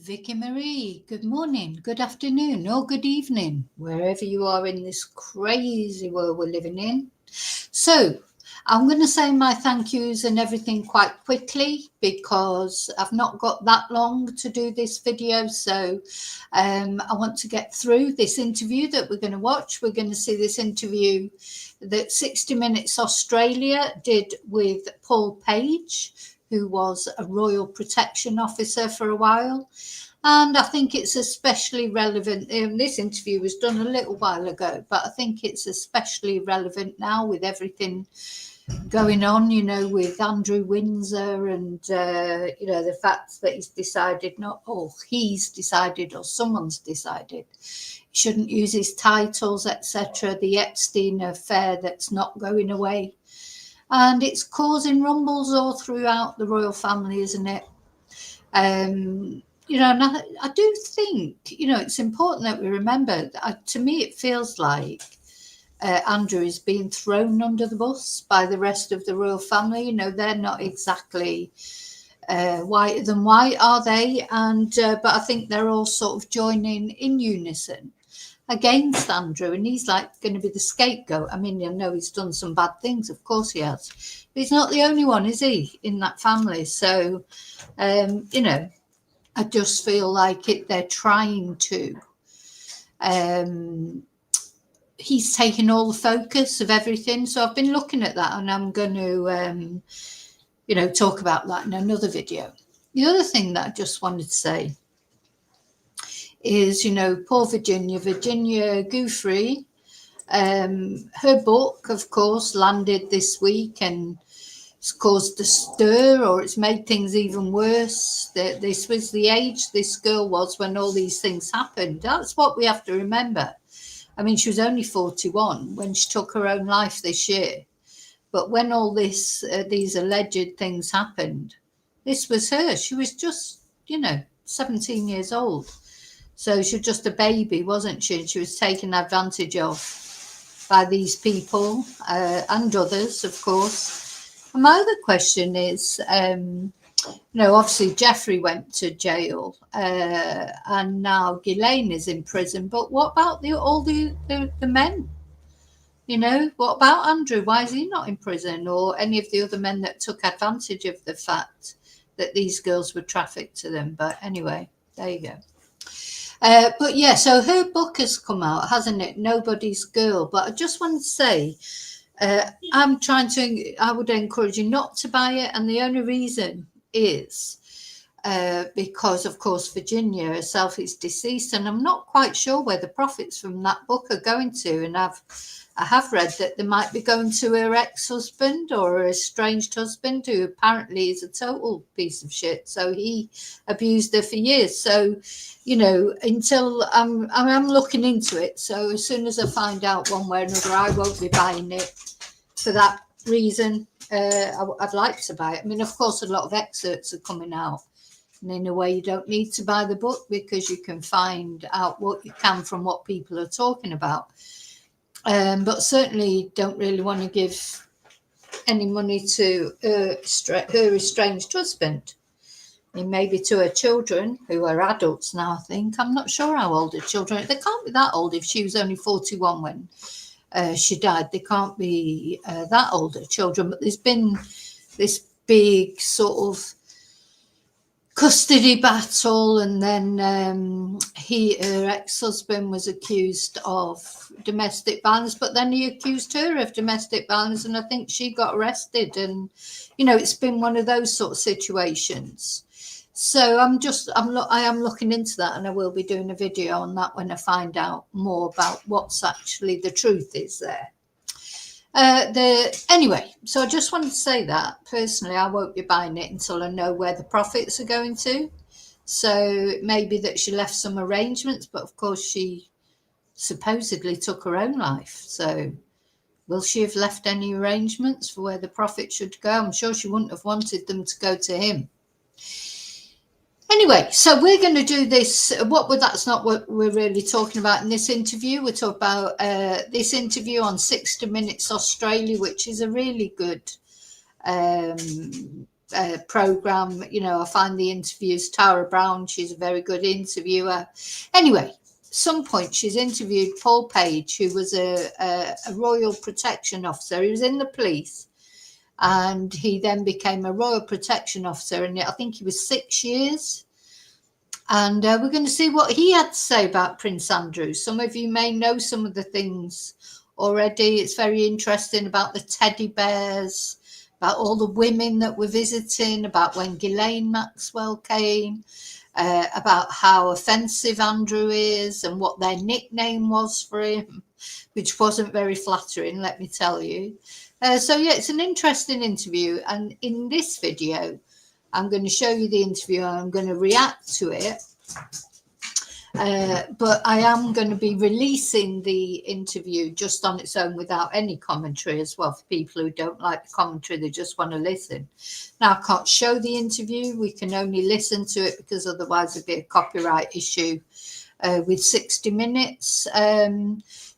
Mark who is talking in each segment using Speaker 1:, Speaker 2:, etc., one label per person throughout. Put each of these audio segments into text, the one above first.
Speaker 1: Vicky Marie, good morning, good afternoon, or good evening, wherever you are in this crazy world we're living in. So, I'm going to say my thank yous and everything quite quickly because I've not got that long to do this video. So, I want to get through this interview that we're going to watch. We're going to see this interview that 60 Minutes Australia did with Paul Page, who was a Royal Protection Officer for a while. And I think it's especially relevant. This interview was done a little while ago, but I think it's especially relevant now with everything going on, with Andrew Windsor and, the fact that he's decided or someone's decided he shouldn't use his titles, etc. The Epstein affair that's not going away. And it's causing rumbles all throughout the royal family, isn't it? And I do think, it's important that we remember, to me, it feels like Andrew is being thrown under the bus by the rest of the royal family. They're not exactly whiter than white, are they? And but I think they're all sort of joining in unison against Andrew, and he's like going to be the scapegoat. I mean, he's done some bad things, of course he has, but he's not the only one, is he, in that family? So I just feel like they're trying to he's taken all the focus of everything. So I've been looking at that, and I'm going to talk about that in another video. The other thing that I just wanted to say is, poor Virginia Giuffre, her book, of course, landed this week, and it's caused a stir, or it's made things even worse. This was the age this girl was when all these things happened. That's what we have to remember. I mean, she was only 41 when she took her own life this year. But when all these alleged things happened, this was her. She was just, 17 years old. So she was just a baby, wasn't she? She was taken advantage of by these people and others, of course. And my other question is, obviously Jeffrey went to jail and now Ghislaine is in prison. But what about all the men? What about Andrew? Why is he not in prison? Or any of the other men that took advantage of the fact that these girls were trafficked to them? But anyway, there you go. But yeah, so her book has come out, hasn't it? Nobody's Girl. But I just want to say, I would encourage you not to buy it. And the only reason is because, of course, Virginia herself is deceased, and I'm not quite sure where the profits from that book are going to. And I have read that they might be going to her ex-husband or her estranged husband, who apparently is a total piece of shit. So he abused her for years. So, until I'm looking into it. So as soon as I find out one way or another, I won't be buying it for that reason. I'd like to buy it. I mean, of course, a lot of excerpts are coming out. And in a way, you don't need to buy the book because you can find out what you can from what people are talking about. But certainly don't really want to give any money to her estranged husband. I mean, maybe to her children, who are adults now, I think. I'm not sure how old her children are. They can't be that old if she was only 41 when she died. They can't be that old, her children. But there's been this big sort of custody battle, and then her ex-husband was accused of domestic violence, but then he accused her of domestic violence, and I think she got arrested. And it's been one of those sort of situations. So I am looking into that, and I will be doing a video on that when I find out more about what's actually the truth is there. Anyway, so I just wanted to say that personally, I won't be buying it until I know where the profits are going to. So it may be that she left some arrangements, but of course she supposedly took her own life. So will she have left any arrangements for where the profit should go? I'm sure she wouldn't have wanted them to go to him. Anyway, so we're going to do this. That's not what we're really talking about in this interview. We're talking about this interview on 60 Minutes Australia, which is a really good program. You know, I find the interviews, Tara Brown, she's a very good interviewer. Anyway, some point she's interviewed Paul Page, who was a Royal Protection Officer. He was in the police, and he then became a Royal Protection Officer, and I think he was 6 years. And we're going to see what he had to say about Prince Andrew. Some of you may know some of the things already. It's very interesting about the teddy bears, about all the women that were visiting, about when Ghislaine Maxwell came, about how offensive Andrew is and what their nickname was for him, which wasn't very flattering, let me tell you. So yeah, it's an interesting interview. And in this video, I'm going to show you the interview. I'm going to react to it. But I am going to be releasing the interview just on its own without any commentary as well, for people who don't like the commentary, they just want to listen. Now, I can't show the interview. We can only listen to it because otherwise there'd be a copyright issue with 60 minutes.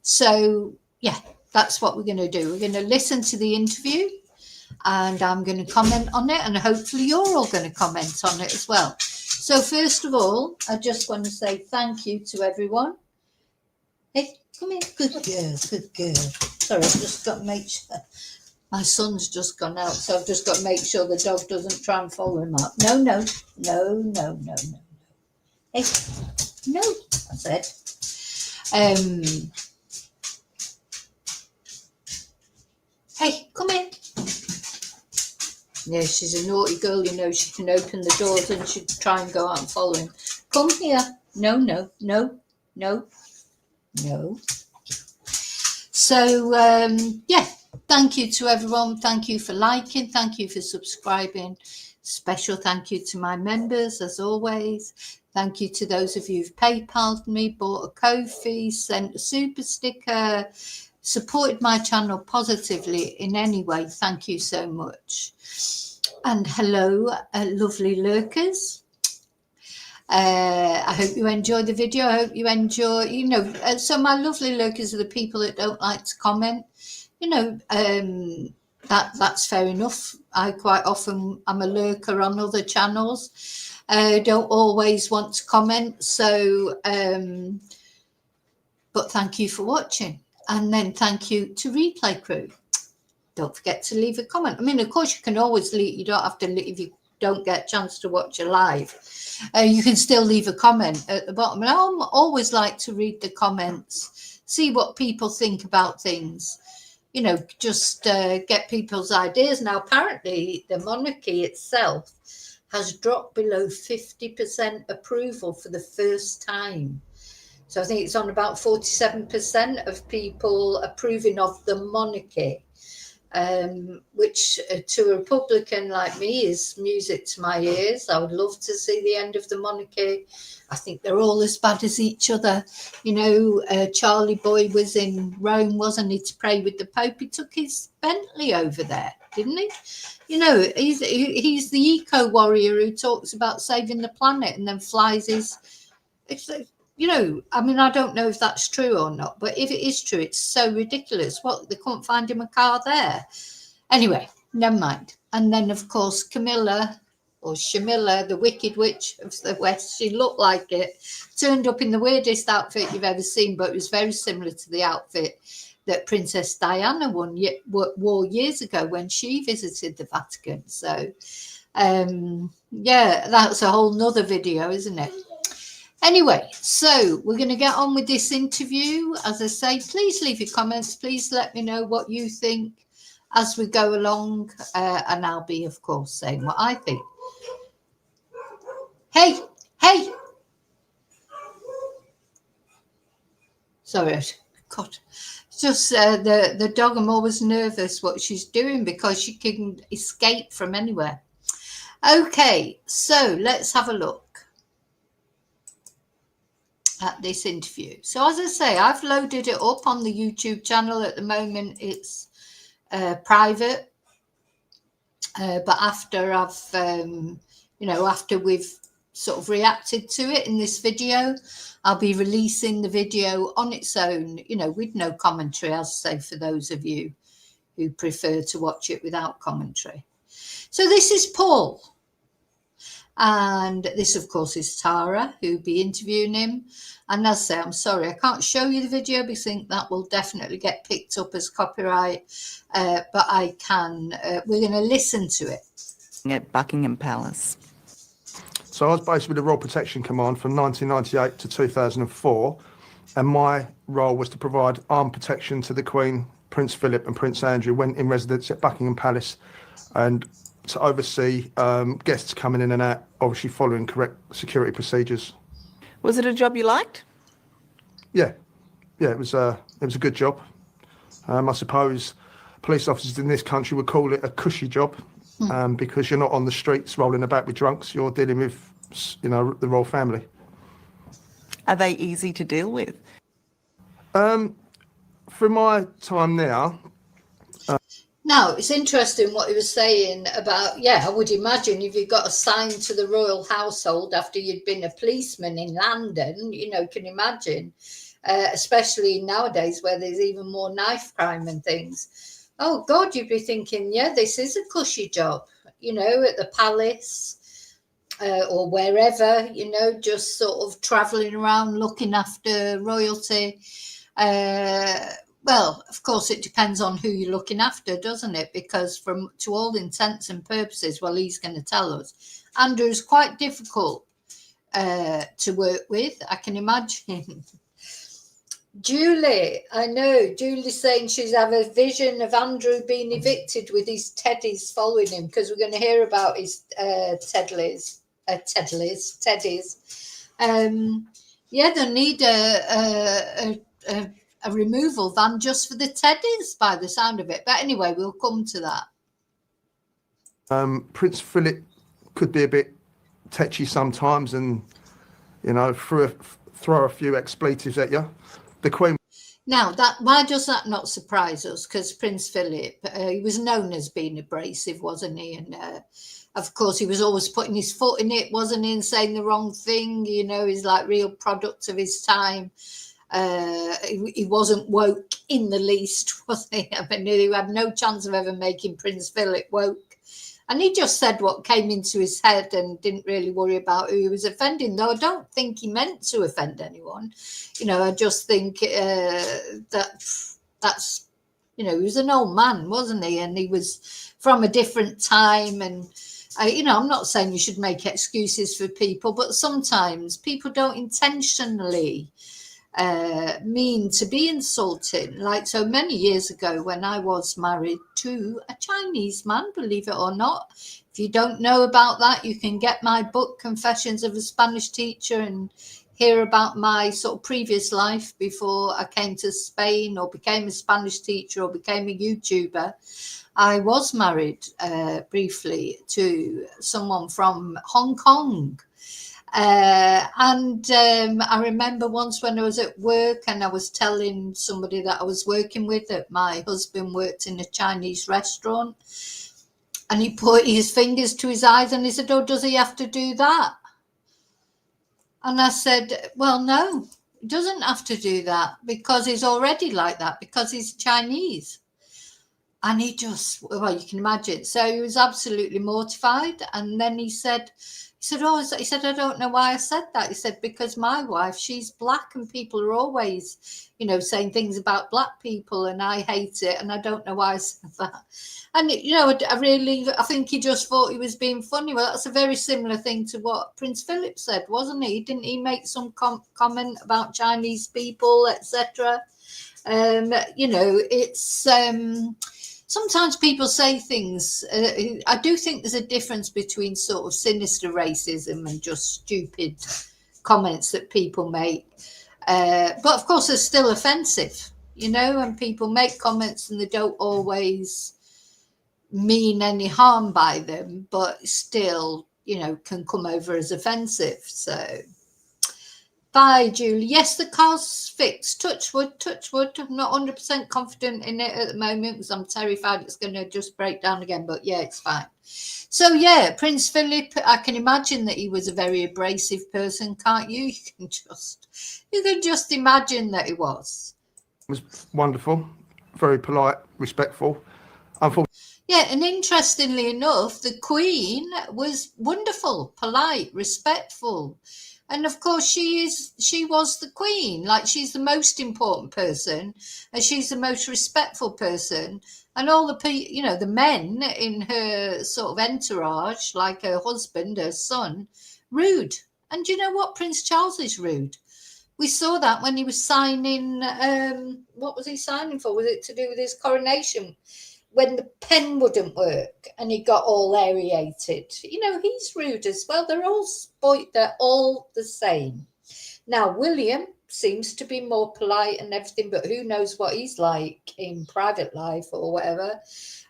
Speaker 1: So, yeah, that's what we're going to do. We're going to listen to the interview, and I'm going to comment on it, and hopefully you're all going to comment on it as well. So first of all, I just want to say thank you to everyone. Hey, come here. Good girl, good girl. Sorry, I've just got to make sure. My son's just gone out, so I've just got to make sure the dog doesn't try and follow him up. No, no, no, no, no, no. Hey, no, I said. Hey, come here. Yeah, she's a naughty girl, you know. She can open the doors and she'd try and go out and follow him. Come here. No, no, no, no, no. So, yeah, thank you to everyone. Thank you for liking. Thank you for subscribing. Special thank you to my members, as always. Thank you to those of you who've PayPal'd me, bought a Ko-fi, sent a super sticker, supported my channel positively in any way. Thank you so much. And hello, lovely lurkers. I hope you enjoy the video. I hope you enjoy, you know, so my lovely lurkers are the people that don't like to comment. You know, that's fair enough. I quite often, I'm a lurker on other channels. Don't always want to comment. So, but thank you for watching. And then thank you to Replay Crew. Don't forget to leave a comment. I mean, of course, you can always leave. You don't have to leave if you don't get a chance to watch a live. You can still leave a comment at the bottom. And I always like to read the comments, see what people think about things. You know, just get people's ideas. Now, apparently, the monarchy itself has dropped below 50% approval for the first time. So I think it's on about 47% of people approving of the monarchy, which to a Republican like me is music to my ears. I would love to see the end of the monarchy. I think they're all as bad as each other. You know, Charlie Boy was in Rome, wasn't he, to pray with the Pope? He took his Bentley over there, didn't he? You know, he's the eco-warrior who talks about saving the planet and then flies his... It's like, you know, I mean, I don't know if that's true or not, but if it is true, it's so ridiculous. What, they couldn't find him a car there. Anyway, never mind. And then, of course, Camilla, or Shamilla, the Wicked Witch of the West, she looked like it, turned up in the weirdest outfit you've ever seen, but it was very similar to the outfit that Princess Diana wore years ago when she visited the Vatican. So, yeah, that's a whole nother video, isn't it? Anyway, so we're going to get on with this interview. As I say, please leave your comments. Please let me know what you think as we go along. And I'll be, of course, saying what I think. Hey, hey. Sorry, God. Just the dog, I'm always nervous what she's doing because she can escape from anywhere. Okay, so let's have a look at this interview. So as I say, I've loaded it up on the YouTube channel. At the moment it's private, but after I've you know, after we've sort of reacted to it in this video, I'll be releasing the video on its own, you know, with no commentary, as I say, for those of you who prefer to watch it without commentary. So this is Paul. And this, of course, is Tara, who'll be interviewing him. And as I say, I'm sorry, I can't show you the video because I think that will definitely get picked up as copyright. But I can, we're going to listen to it.
Speaker 2: At Buckingham Palace.
Speaker 3: So I was based with the Royal Protection Command from 1998 to 2004. And my role was to provide armed protection to the Queen, Prince Philip and Prince Andrew when in residence at Buckingham Palace, and to oversee guests coming in and out, obviously following correct security procedures.
Speaker 2: Was it a job you liked?
Speaker 3: Yeah, it was a good job. I suppose police officers in this country would call it a cushy job, because you're not on the streets rolling about with drunks. You're dealing with, the royal family.
Speaker 2: Are they easy to deal with?
Speaker 3: For my time now.
Speaker 1: Now, it's interesting what he was saying about, I would imagine if you got assigned to the royal household after you'd been a policeman in London, can you imagine, especially nowadays where there's even more knife crime and things. Oh, God, you'd be thinking, this is a cushy job, at the palace or wherever, just sort of travelling around looking after royalty. Well, of course, it depends on who you're looking after, doesn't it? Because to all intents and purposes, well, he's going to tell us, Andrew's quite difficult to work with, I can imagine. Julie, I know, Julie's saying she's had a vision of Andrew being evicted with his Teddies following him, because we're going to hear about his Teddies. They'll need a removal van just for the Teddies by the sound of it. But anyway, we'll come to that.
Speaker 3: Prince Philip could be a bit tetchy sometimes and, throw a few expletives at you. The Queen.
Speaker 1: Now, why does that not surprise us? Because Prince Philip, he was known as being abrasive, wasn't he? And of course, he was always putting his foot in it, wasn't he, and saying the wrong thing. He's like real product of his time. He wasn't woke in the least, was he? I mean, he had no chance of ever making Prince Philip woke. And he just said what came into his head and didn't really worry about who he was offending, though I don't think he meant to offend anyone. I just think that's, he was an old man, wasn't he? And he was from a different time. And, I'm not saying you should make excuses for people, but sometimes people don't intentionally mean to be insulting. Like so many years ago when I was married to a Chinese man, believe it or not. If you don't know about that, you can get my book Confessions of a Spanish Teacher and hear about my sort of previous life before I came to Spain or became a Spanish teacher or became a YouTuber. I was married briefly to someone from Hong Kong. I remember once when I was at work and I was telling somebody that I was working with that my husband worked in a Chinese restaurant, and he put his fingers to his eyes and he said, "Oh, does he have to do that?" And I said, "Well, no, he doesn't have to do that because he's already like that because he's Chinese." And he just, well, you can imagine. So he was absolutely mortified. And then he said, I don't know why I said that. He said, because my wife, she's black and people are always, saying things about black people and I hate it. And I don't know why I said that. And, I think he just thought he was being funny. Well, that's a very similar thing to what Prince Philip said, wasn't he? Didn't he make some comment about Chinese people, etc.? It's... Sometimes people say things. I do think there's a difference between sort of sinister racism and just stupid comments that people make. But of course, they're still offensive, and people make comments and they don't always mean any harm by them, but still, can come over as offensive. So. Bye, Julie. Yes, the car's fixed. Touch wood. I'm not 100% confident in it at the moment because I'm terrified it's going to just break down again. But yeah, it's fine. So yeah, Prince Philip, I can imagine that he was a very abrasive person, can't you? You can just imagine that he was.
Speaker 3: It was wonderful, very polite, respectful.
Speaker 1: Yeah, and interestingly enough, the Queen was wonderful, polite, respectful. And of course she was the Queen. Like, she's the most important person and she's the most respectful person. And all the men in her sort of entourage, like her husband, her son, rude. And you know what? Prince Charles is rude. We saw that when he was signing, what was he signing for? Was it to do with his coronation? When the pen wouldn't work and he got all aerated. He's rude as well. They're all the same. Now, William seems to be more polite and everything, but who knows what he's like in private life or whatever.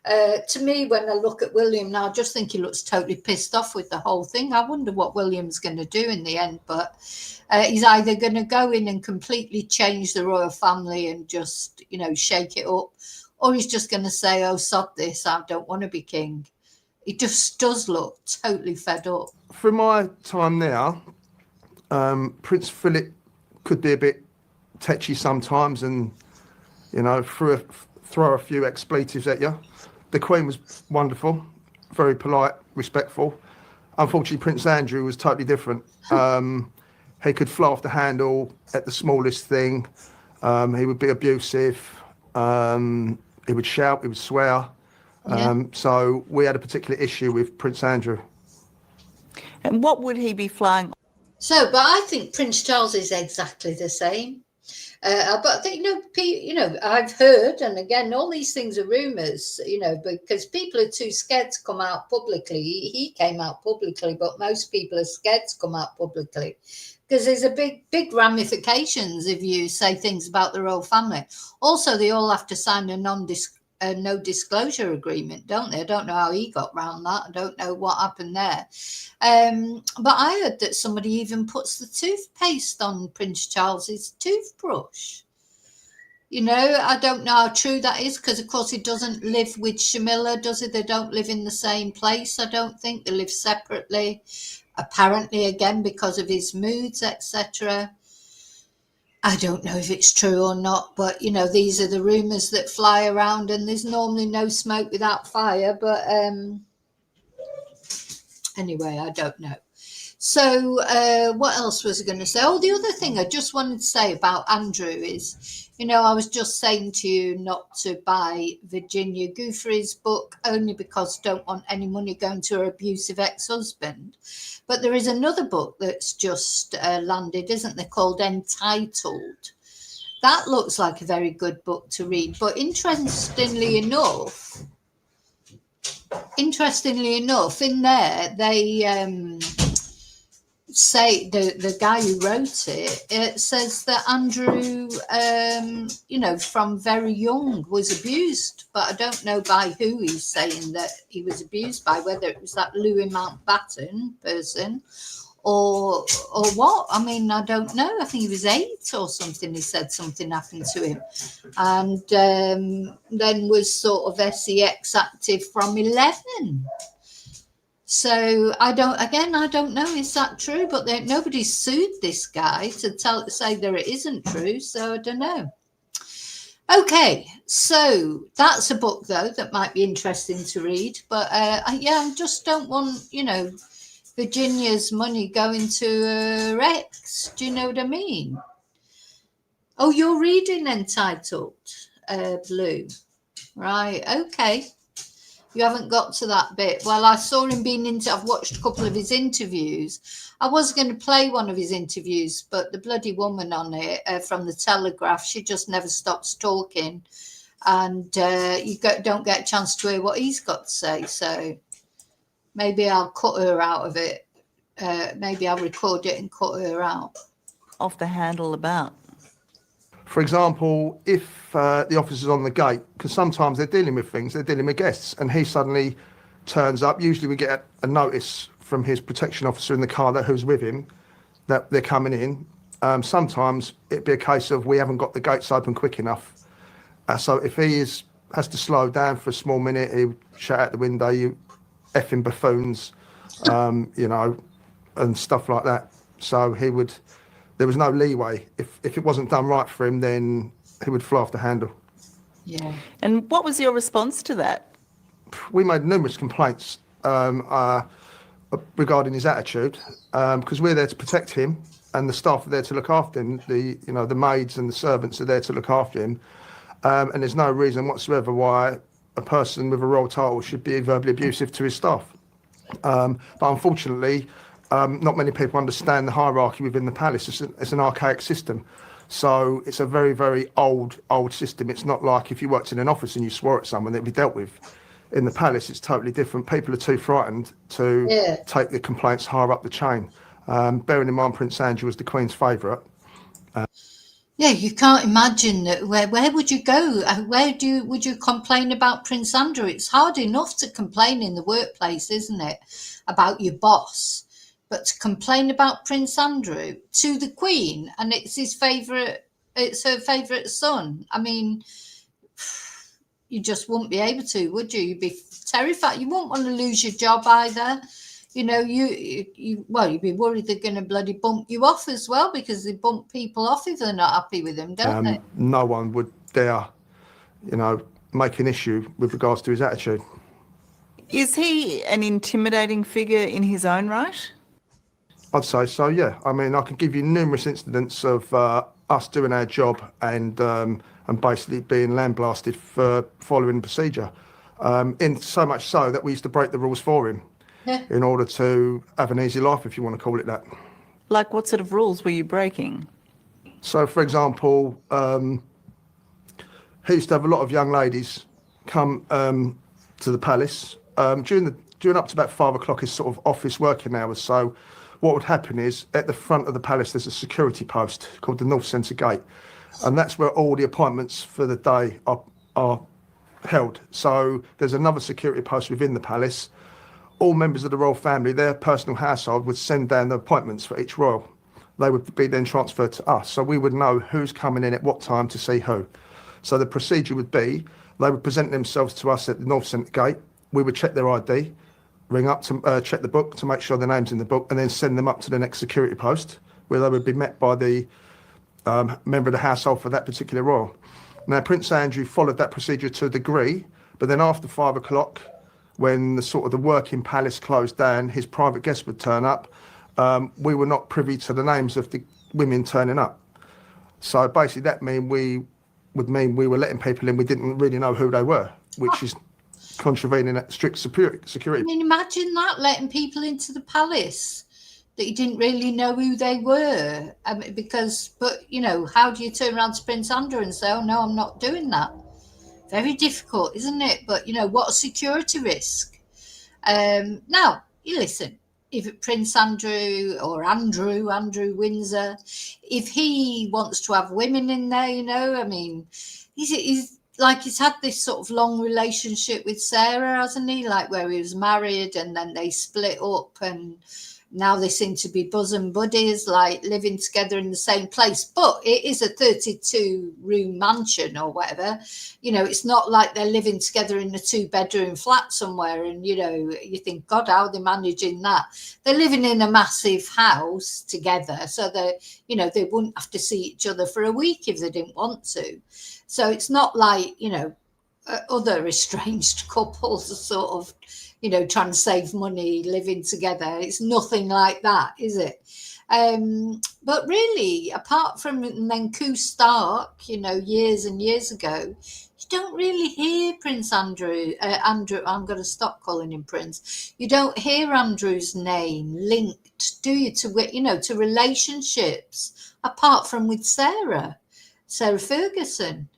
Speaker 1: To me, when I look at William now, I just think he looks totally pissed off with the whole thing. I wonder what William's going to do in the end, but he's either going to go in and completely change the royal family and just, shake it up, or he's just going to say, oh, sod this, I don't want to be king. He just does look totally fed up.
Speaker 3: From my time now, Prince Philip could be a bit tetchy sometimes and, throw a few expletives at you. The Queen was wonderful, very polite, respectful. Unfortunately, Prince Andrew was totally different. He could fly off the handle at the smallest thing. He would be abusive. He would shout, he would swear. So we had a particular issue with Prince Andrew.
Speaker 2: And what would he be flying?
Speaker 1: But I think Prince Charles is exactly the same. But I think, I've heard, and again, all these things are rumours, because people are too scared to come out publicly. He came out publicly, but most people are scared to come out publicly because there's a big ramifications if you say things about the royal family. Also, they all have to sign a no disclosure agreement, don't they? I don't know how he got around that. I don't know what happened there. But I heard that somebody even puts the toothpaste on Prince Charles's toothbrush. I don't know how true that is because, of course, he doesn't live with Shamilla, does he? They don't live in the same place, I don't think. They live separately, apparently, again, because of his moods, etc. I don't know if it's true or not, but, these are the rumours that fly around and there's normally no smoke without fire. But anyway, I don't know. So what else was I going to say? Oh, the other thing I just wanted to say about Andrew is, I was just saying to you not to buy Virginia Giuffre's book only because I don't want any money going to her abusive ex-husband. But there is another book that's just landed, isn't there, called Entitled. That looks like a very good book to read. But interestingly enough, in there, they say the guy who wrote it says that Andrew, from very young was abused, but I don't know by who he's saying that he was abused by, whether it was that Louis Mountbatten person or what. I mean, I don't know. I think he was 8 or something. He said something happened to him, and then was sort of sex active from 11. So I don't know, is that true? But nobody sued this guy to say that it isn't true. So I don't know. Okay, so that's a book though that might be interesting to read. But I just don't want Virginia's money going to her ex. Do you know what I mean? Oh, you're reading Entitled, Blue, right? Okay. You haven't got to that bit. Well, I saw him I've watched a couple of his interviews. I was going to play one of his interviews, but the bloody woman on it from the Telegraph, she just never stops talking. And don't get a chance to hear what he's got to say. So maybe I'll cut her out of it. Maybe I'll record it and cut her out.
Speaker 2: Off the handle about?
Speaker 3: For example, if the officer's on the gate, because sometimes they're dealing with guests, and he suddenly turns up. Usually we get a notice from his protection officer in the car who's with him that they're coming in. Sometimes it'd be a case of we haven't got the gates open quick enough. So if he has to slow down for a small minute, he would shout out the window, "You effing buffoons," and stuff like that. So there was no leeway. If it wasn't done right for him, then he would fly off the handle.
Speaker 1: Yeah.
Speaker 2: And what was your response to that?
Speaker 3: we made numerous complaints regarding his attitude, because we're there to protect him, and the staff are there to look after him. The maids and the servants are there to look after him, and there's no reason whatsoever why a person with a royal title should be verbally abusive to his staff. But unfortunately, not many people understand the hierarchy within the palace. It's an archaic system. So it's a very, very old system. It's not like if you worked in an office and you swore at someone, it'd be dealt with. In the palace, it's totally different. People are too frightened to take the complaints higher up the chain. Bearing in mind, Prince Andrew was the Queen's favourite.
Speaker 1: Yeah, you can't imagine that. Where would you go? Would you complain about Prince Andrew? It's hard enough to complain in the workplace, isn't it, about your boss? But to complain about Prince Andrew to the Queen, and it's her favourite son. I mean, you just wouldn't be able to, would you? You'd be terrified. You wouldn't want to lose your job either. You know, you'd be worried they're going to bloody bump you off as well, because they bump people off if they're not happy with them, don't they?
Speaker 3: No one would dare, make an issue with regards to his attitude.
Speaker 2: Is he an intimidating figure in his own right?
Speaker 3: I'd say so, yeah. I mean, I can give you numerous incidents of us doing our job and basically being lambasted for following procedure. In so much so that we used to break the rules for him in order to have an easy life, if you want to call it that.
Speaker 2: Like what sort of rules were you breaking?
Speaker 3: So, for example, he used to have a lot of young ladies come to the palace during up to about 5 o'clock is sort of office working hours. So what would happen is at the front of the palace there's a security post called the North Centre Gate, and that's where all the appointments for the day are held. So there's another security post within the palace. All members of the royal family, their personal household, would send down the appointments for each royal. They would be then transferred to us, so we would know who's coming in at what time to see who. So the procedure would be they would present themselves to us at the North Centre Gate. We would check their ID, ring up to check the book to make sure their name's in the book, and then send them up to the next security post where they would be met by the member of the household for that particular royal. Now, Prince Andrew followed that procedure to a degree, but then after 5 o'clock, when the working palace closed down, his private guests would turn up. We were not privy to the names of the women turning up. So basically that would mean we were letting people in, we didn't really know who they were, which is contravening that strict security.
Speaker 1: I mean, imagine that, letting people into the palace that you didn't really know who they were. I mean, how do you turn around to Prince Andrew and say, oh no, I'm not doing that? Very difficult, isn't it? But what a security risk. Now, you listen, if Prince Andrew or Andrew Windsor, if he wants to have women in there, I mean, he's had this sort of long relationship with Sarah, hasn't he? Like where he was married and then they split up, and now they seem to be bosom buddies, like living together in the same place. But it is a 32-room mansion or whatever. It's not like they're living together in a 2-bedroom flat somewhere. And, you think, God, how are they managing that? They're living in a massive house together. So they wouldn't have to see each other for a week if they didn't want to. So it's not like, other estranged couples are sort of, trying to save money, living together. It's nothing like that, is it? But really, apart from Menku Stark, years and years ago, you don't really hear Prince Andrew. I'm going to stop calling him Prince. You don't hear Andrew's name linked, do you, to relationships, apart from with Sarah Ferguson.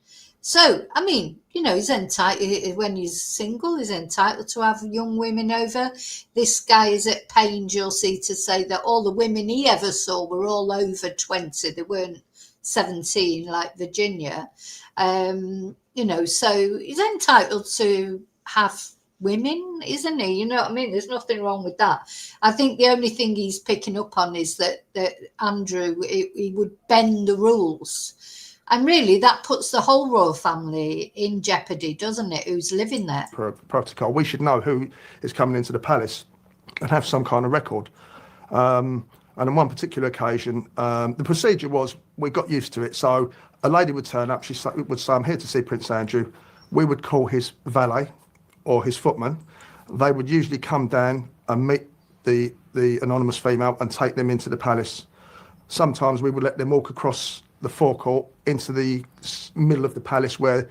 Speaker 1: So, I mean, he's entitled, when he's single, he's entitled to have young women over. This guy is at pains, you'll see, to say that all the women he ever saw were all over 20. They weren't 17 like Virginia. So he's entitled to have women, isn't he? You know what I mean? There's nothing wrong with that. I think the only thing he's picking up on is that Andrew, he would bend the rules. And really, that puts the whole royal family in jeopardy, doesn't it? Who's living there?
Speaker 3: Protocol. We should know who is coming into the palace and have some kind of record. And on one particular occasion, the procedure was, we got used to it. So a lady would turn up, she would say, I'm here to see Prince Andrew. We would call his valet, or his footman, they would usually come down and meet the anonymous female and take them into the palace. Sometimes we would let them walk across the forecourt into the middle of the palace where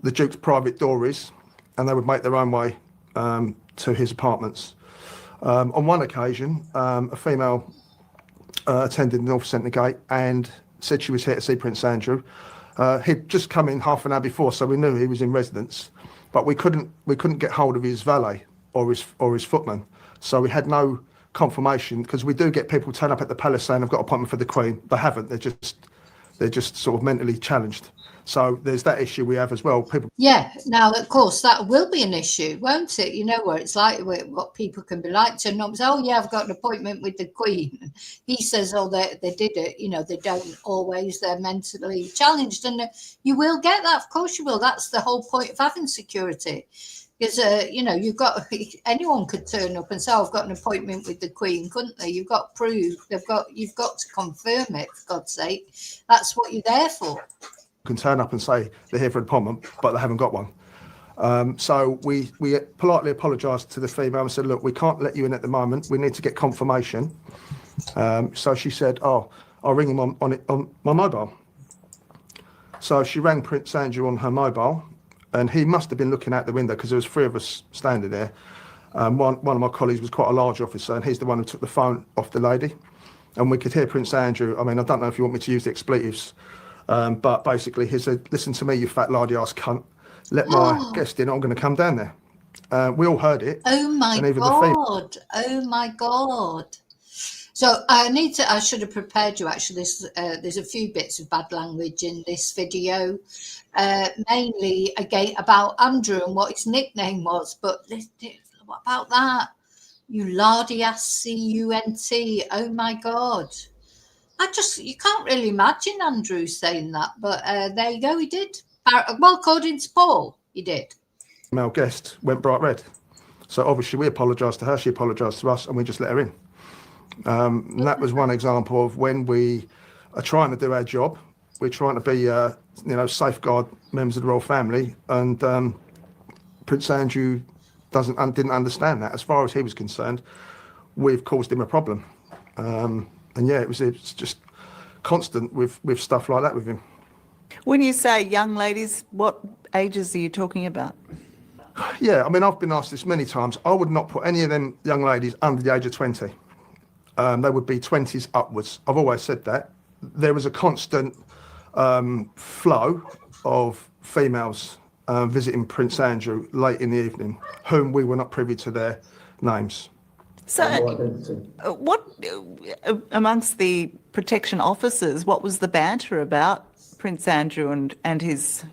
Speaker 3: the Duke's private door is, and they would make their own way to his apartments. On one occasion, a female attended North Centre Gate and said she was here to see Prince Andrew. He'd just come in half an hour before, so we knew he was in residence, but we couldn't get hold of his valet or his footman, so we had no confirmation, because we do get people turn up at the palace saying, I've got an appointment for the Queen. They haven't. They're just sort of mentally challenged. So there's that issue we have as well. People.
Speaker 1: Yeah. Now, of course, that will be an issue, won't it? You know, where it's like what people can be like. Turn up and say, oh, yeah, I've got an appointment with the Queen. He says, oh, they did it. You know, they don't always. They're mentally challenged. And you will get that. Of course you will. That's the whole point of having security. Because, you know, anyone could turn up and say, oh, I've got an appointment with the Queen, couldn't they? You've got proof. You've got to confirm it, for God's sake. That's what you're there for.
Speaker 3: Can turn up and say they're here for an appointment, but they haven't got one. So we politely apologised to the female and said, look, we can't let you in at the moment. We need to get confirmation. So she said, oh, I'll ring him on my mobile. So she rang Prince Andrew on her mobile, and he must have been looking out the window because there was three of us standing there. One of my colleagues was quite a large officer, and he's the one who took the phone off the lady. And we could hear Prince Andrew. I mean, I don't know if you want me to use the expletives, but basically he said, listen to me, you fat lardy ass cunt. Let my guest in, I'm going to come down there. We all heard it.
Speaker 1: Oh my God. Oh my God. So I should have prepared you actually. There's a few bits of bad language in this video, mainly again about Andrew and what his nickname was. But what about that? You lardy ass cunt. Oh my God. You can't really imagine Andrew saying that. But there you go, he did. Well, according to Paul, he did.
Speaker 3: Male guest went bright red. So obviously we apologised to her, she apologised to us, and we just let her in. And that was one example of when we are trying to do our job. We're trying to be, safeguard members of the royal family, and Prince Andrew didn't understand that. As far as he was concerned, we've caused him a problem. And yeah, it's just constant with stuff like that with him.
Speaker 2: When you say young ladies, what ages are you talking about?
Speaker 3: Yeah, I mean, I've been asked this many times. I would not put any of them young ladies under the age of 20. They would be 20s upwards. I've always said that. There was a constant flow of females visiting Prince Andrew late in the evening, whom we were not privy to their names.
Speaker 2: So what, amongst the protection officers, what was the banter about Prince Andrew and his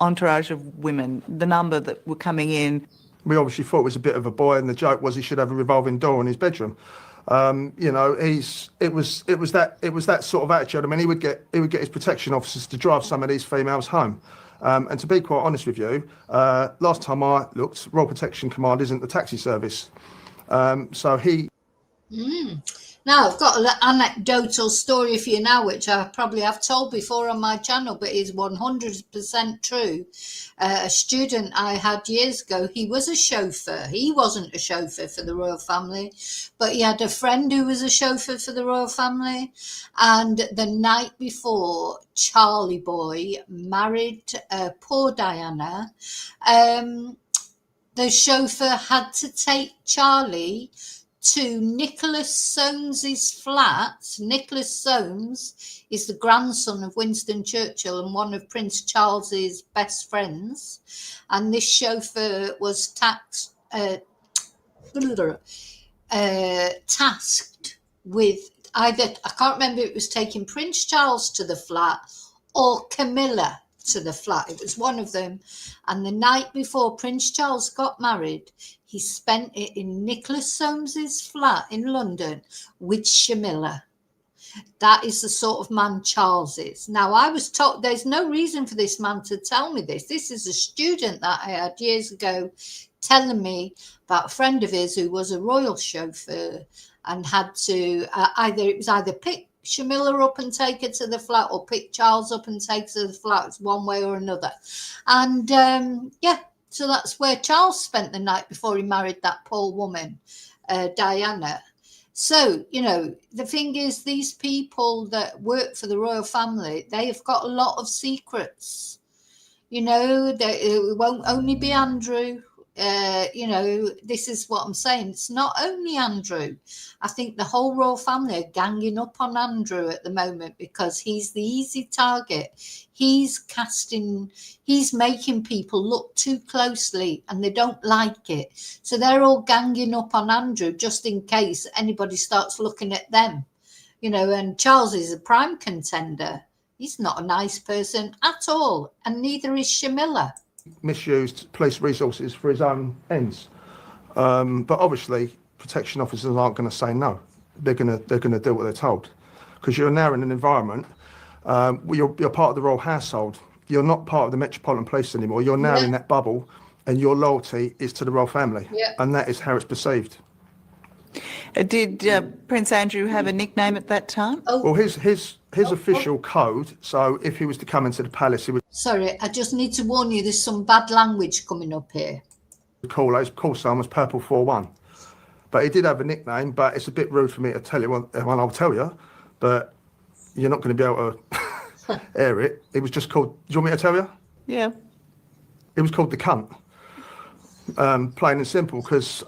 Speaker 2: entourage of women, the number that were coming in?
Speaker 3: We obviously thought it was a bit of a boy, and the joke was he should have a revolving door in his bedroom. It was that sort of attitude. I mean, he would get his protection officers to drive some of these females home. And to be quite honest with you, last time I looked, Royal Protection Command isn't the taxi service. So he.
Speaker 1: Now, I've got an anecdotal story for you now, which I probably have told before on my channel, but is 100% true. A student I had years ago, he was a chauffeur. He wasn't a chauffeur for the royal family, but he had a friend who was a chauffeur for the royal family. And the night before Charlie Boy married poor Diana, the chauffeur had to take Charlie to Nicholas Soames's flat. Nicholas Soames is the grandson of Winston Churchill and one of Prince Charles's best friends. And this chauffeur was tasked with either, I can't remember if it was taking Prince Charles to the flat or Camilla to the flat. It was one of them. And the night before Prince Charles got married, he spent it in Nicholas Soames's flat in London with Shamilla. That is the sort of man Charles is. Now, I was told there's no reason for this man to tell me this. This is a student that I had years ago telling me about a friend of his who was a royal chauffeur and had to either pick Shamilla up and take her to the flat or pick Charles up and take her to the flat. It's one way or another. And So that's where Charles spent the night before he married that poor woman, Diana. So, you know, the thing is, these people that work for the royal family, they have got a lot of secrets. You know, it won't only be Andrew. You know, this is what I'm saying. It's not only Andrew. I think the whole royal family are ganging up on Andrew at the moment because he's the easy target. He's making people look too closely and they don't like it. So they're all ganging up on Andrew just in case anybody starts looking at them. You know, and Charles is a prime contender. He's not a nice person at all, and neither is Shamila.
Speaker 3: Misused police resources for his own ends, but obviously protection officers aren't going to say no. They're going to do what they're told, because you're now in an environment. You're part of the royal household. You're not part of the Metropolitan Police anymore. You're now in that bubble, and your loyalty is to the royal family, and that is how it's perceived.
Speaker 2: Did Prince Andrew have a nickname at that time?
Speaker 3: Well, his official code. So if he was to come into the palace, he would.
Speaker 1: Sorry, I just need to warn you. There's some bad language coming up here.
Speaker 3: His call sign was Purple 41, but he did have a nickname. But it's a bit rude for me to tell you. Well, I'll tell you, but you're not going to be able to air it. It was just called. Do you want me to tell you?
Speaker 2: Yeah.
Speaker 3: It was called the cunt. Plain and simple, because.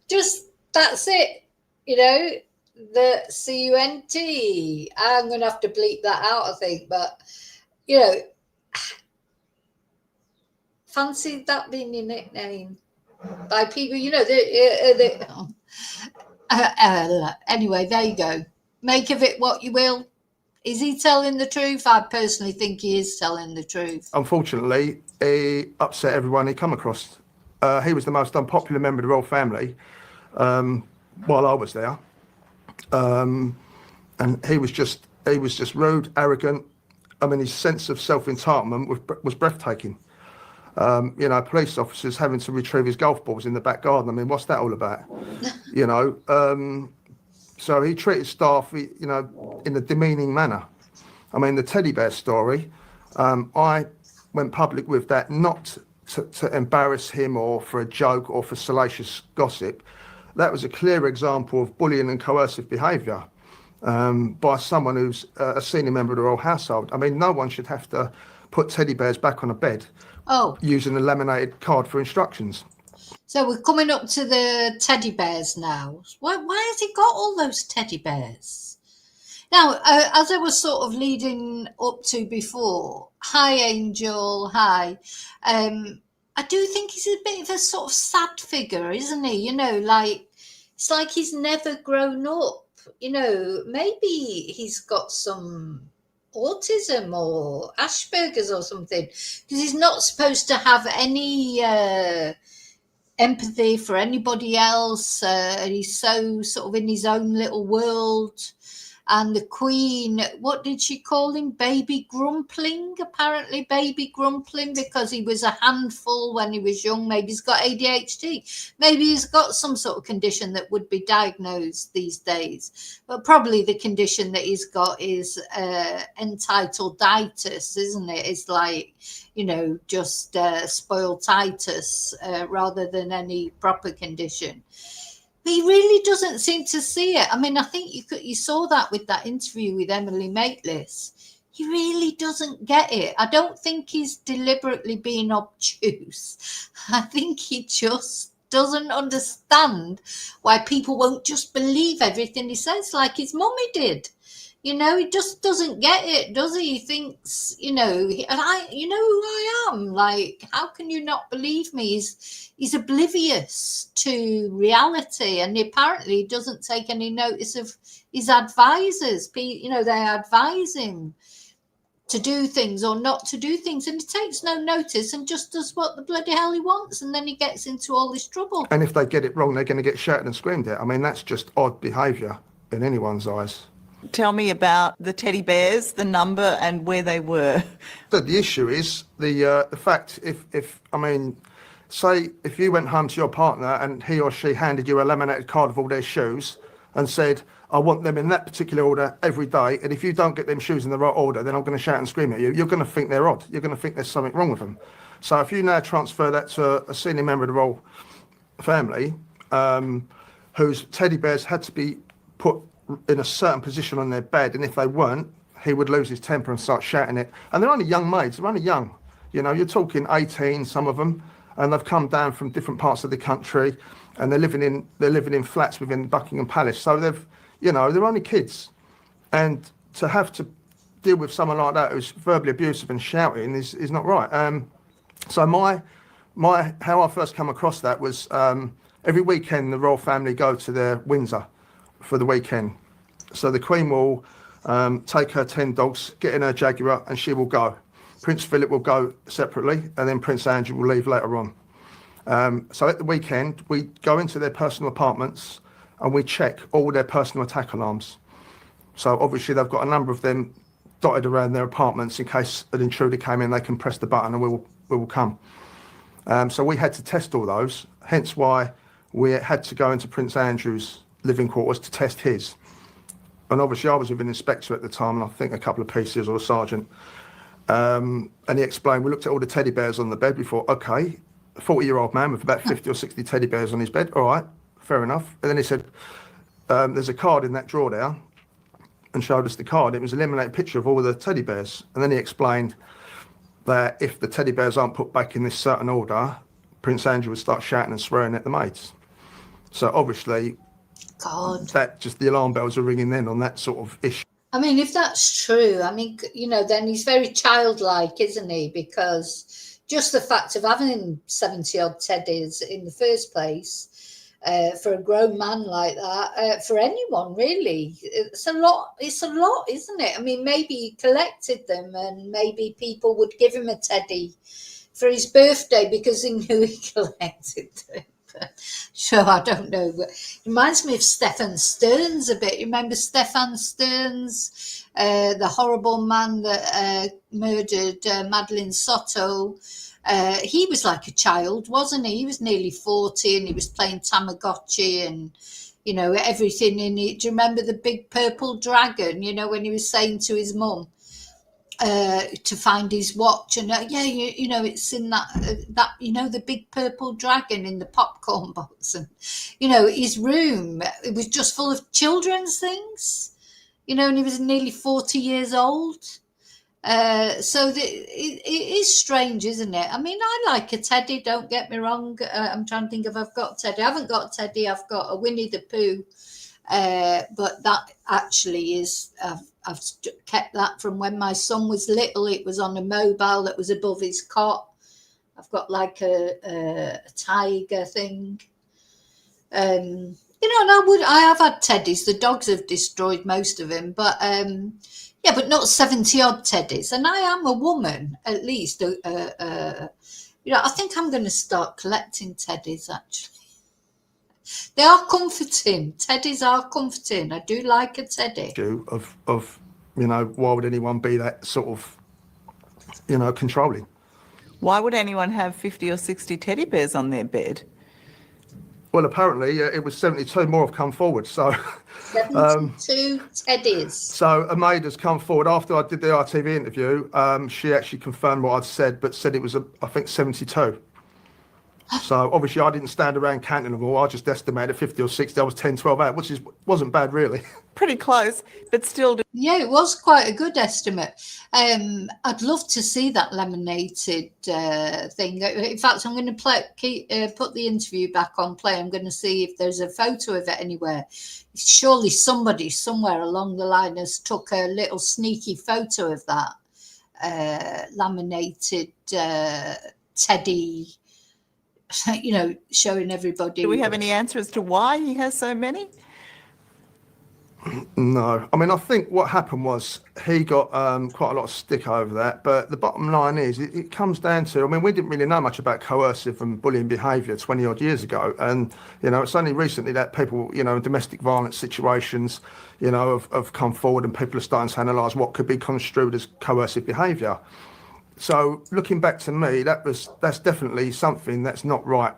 Speaker 1: just that's it, you know, the C-U-N-T. I'm gonna have to bleep that out, I think, but you know, fancy that being your nickname by people, you know. Anyway, there you go. Make of it what you will. Is he telling the truth? I personally think he is telling the truth.
Speaker 3: Unfortunately, he upset everyone he come across. He was the most unpopular member of the royal family while I was there, and he was just rude, arrogant. I mean, his sense of self-entitlement was breathtaking. You know, police officers having to retrieve his golf balls in the back garden. I mean, what's that all about? You know. So he treated staff, you know, in a demeaning manner. I mean, the teddy bear story, I went public with that not to embarrass him or for a joke or for salacious gossip. That was a clear example of bullying and coercive behaviour by someone who's a senior member of the royal household. I mean, no one should have to put teddy bears back on a bed using a laminated card for instructions.
Speaker 1: So we're coming up to the teddy bears now. Why has he got all those teddy bears? Now, as I was sort of leading up to before, hi Angel, hi. I do think he's a bit of a sort of sad figure, isn't he? You know, like it's like he's never grown up. You know, maybe he's got some autism or Asperger's or something, because he's not supposed to have any empathy for anybody else. He's so sort of in his own little world. And the Queen, what did she call him? Baby Grumpling, apparently, Baby Grumpling, because he was a handful when he was young. Maybe he's got ADHD. Maybe he's got some sort of condition that would be diagnosed these days. But probably the condition that he's got is entitleditis, isn't it? It's like, you know, just spoileditis rather than any proper condition. He really doesn't seem to see it. I mean, I think you saw that with that interview with Emily Maitlis. He really doesn't get it. I don't think he's deliberately being obtuse. I think he just doesn't understand why people won't just believe everything he says like his mummy did. You know, he just doesn't get it, does he? He thinks, you know, you know who I am. Like, how can you not believe me? He's oblivious to reality, and he apparently doesn't take any notice of his advisors. You know, they advise him to do things or not to do things, and he takes no notice and just does what the bloody hell he wants, and then he gets into all this trouble.
Speaker 3: And if they get it wrong, they're going to get shouted and screamed at. I mean, that's just odd behaviour in anyone's eyes.
Speaker 2: Tell me about the teddy bears, the number and where they were.
Speaker 3: So the issue is the fact if I mean, say if you went home to your partner and he or she handed you a laminated card of all their shoes and said, I want them in that particular order every day. And if you don't get them shoes in the right order, then I'm going to shout and scream at you. You're going to think they're odd. You're going to think there's something wrong with them. So if you now transfer that to a senior member of the royal family, whose teddy bears had to be put in a certain position on their bed, and if they weren't, he would lose his temper and start shouting it. And they're only young maids. They're only young. You know, you're talking 18, some of them, and they've come down from different parts of the country, and they're living in flats within Buckingham Palace. So they're only kids, and to have to deal with someone like that who's verbally abusive and shouting is not right. So how I first come across that was every weekend the royal family go to their Windsor for the weekend. So the Queen will take her 10 dogs, get in her Jaguar, and she will go. Prince Philip will go separately, and then Prince Andrew will leave later on. So at the weekend, we go into their personal apartments and we check all their personal attack alarms. So obviously they've got a number of them dotted around their apartments in case an intruder came in. They can press the button and we will come. So we had to test all those, hence why we had to go into Prince Andrew's living quarters to test his. And obviously I was with an inspector at the time, and I think a couple of PCs or a sergeant. And he explained, we looked at all the teddy bears on the bed. We thought, okay, a 40-year-old man with about 50 or 60 teddy bears on his bed. All right, fair enough. And then he said, there's a card in that drawer there, and showed us the card. It was a laminated picture of all the teddy bears. And then he explained that if the teddy bears aren't put back in this certain order, Prince Andrew would start shouting and swearing at the maids. So obviously,
Speaker 1: God,
Speaker 3: that just the alarm bells are ringing then on that sort of issue.
Speaker 1: I mean, if that's true, I mean, then he's very childlike, isn't he? Because just the fact of having 70 odd teddies in the first place, for a grown man like that, for anyone really, it's a lot, isn't it? I mean, maybe he collected them, and maybe people would give him a teddy for his birthday because they knew he collected them. Sure, I don't know. But it reminds me of Stefan Stearns a bit. You remember Stefan Stearns, the horrible man that murdered Madeleine Soto? He was like a child, wasn't he? He was nearly 40 and he was playing Tamagotchi and, everything in it. Do you remember the big purple dragon, when he was saying to his mum, to find his watch, and it's in that the big purple dragon in the popcorn box, and his room, it was just full of children's things, and he was nearly 40 years old. So it is strange, isn't it? I mean, I like a teddy, don't get me wrong. I'm trying to think if I've got a teddy. I haven't got a teddy. I've got a Winnie the Pooh, but that actually is I've kept that from when my son was little. It was on a mobile that was above his cot. I've got like a tiger thing. And I have had teddies. The dogs have destroyed most of them, but but not 70 odd teddies. And I am a woman, at least. I think I'm going to start collecting teddies, actually. They are comforting. Teddies are comforting. I do like a teddy.
Speaker 3: Of why would anyone be that sort of, controlling?
Speaker 2: Why would anyone have 50 or 60 teddy bears on their bed?
Speaker 3: Well, apparently it was 72 more have come forward. So
Speaker 1: 72 teddies.
Speaker 3: So a maid has come forward after I did the RTV interview. She actually confirmed what I'd said, but said it was, I think, 72. So obviously I didn't stand around counting them all. I just estimated 50 or 60. I was 10, 12 out, which wasn't bad really.
Speaker 2: Pretty close, but still.
Speaker 1: Yeah, it was quite a good estimate. I'd love to see that laminated thing. In fact, I'm going to put the interview back on play. I'm going to see if there's a photo of it anywhere. Surely somebody somewhere along the line has took a little sneaky photo of that laminated teddy, showing everybody.
Speaker 2: Do we have any answer as to why he has so many?
Speaker 3: No. I mean, I think what happened was he got quite a lot of stick over that. But the bottom line is it comes down to, we didn't really know much about coercive and bullying behaviour 20 odd years ago. And, it's only recently that people, in domestic violence situations, have come forward and people are starting to analyse what could be construed as coercive behaviour. So looking back to me, that's definitely something that's not right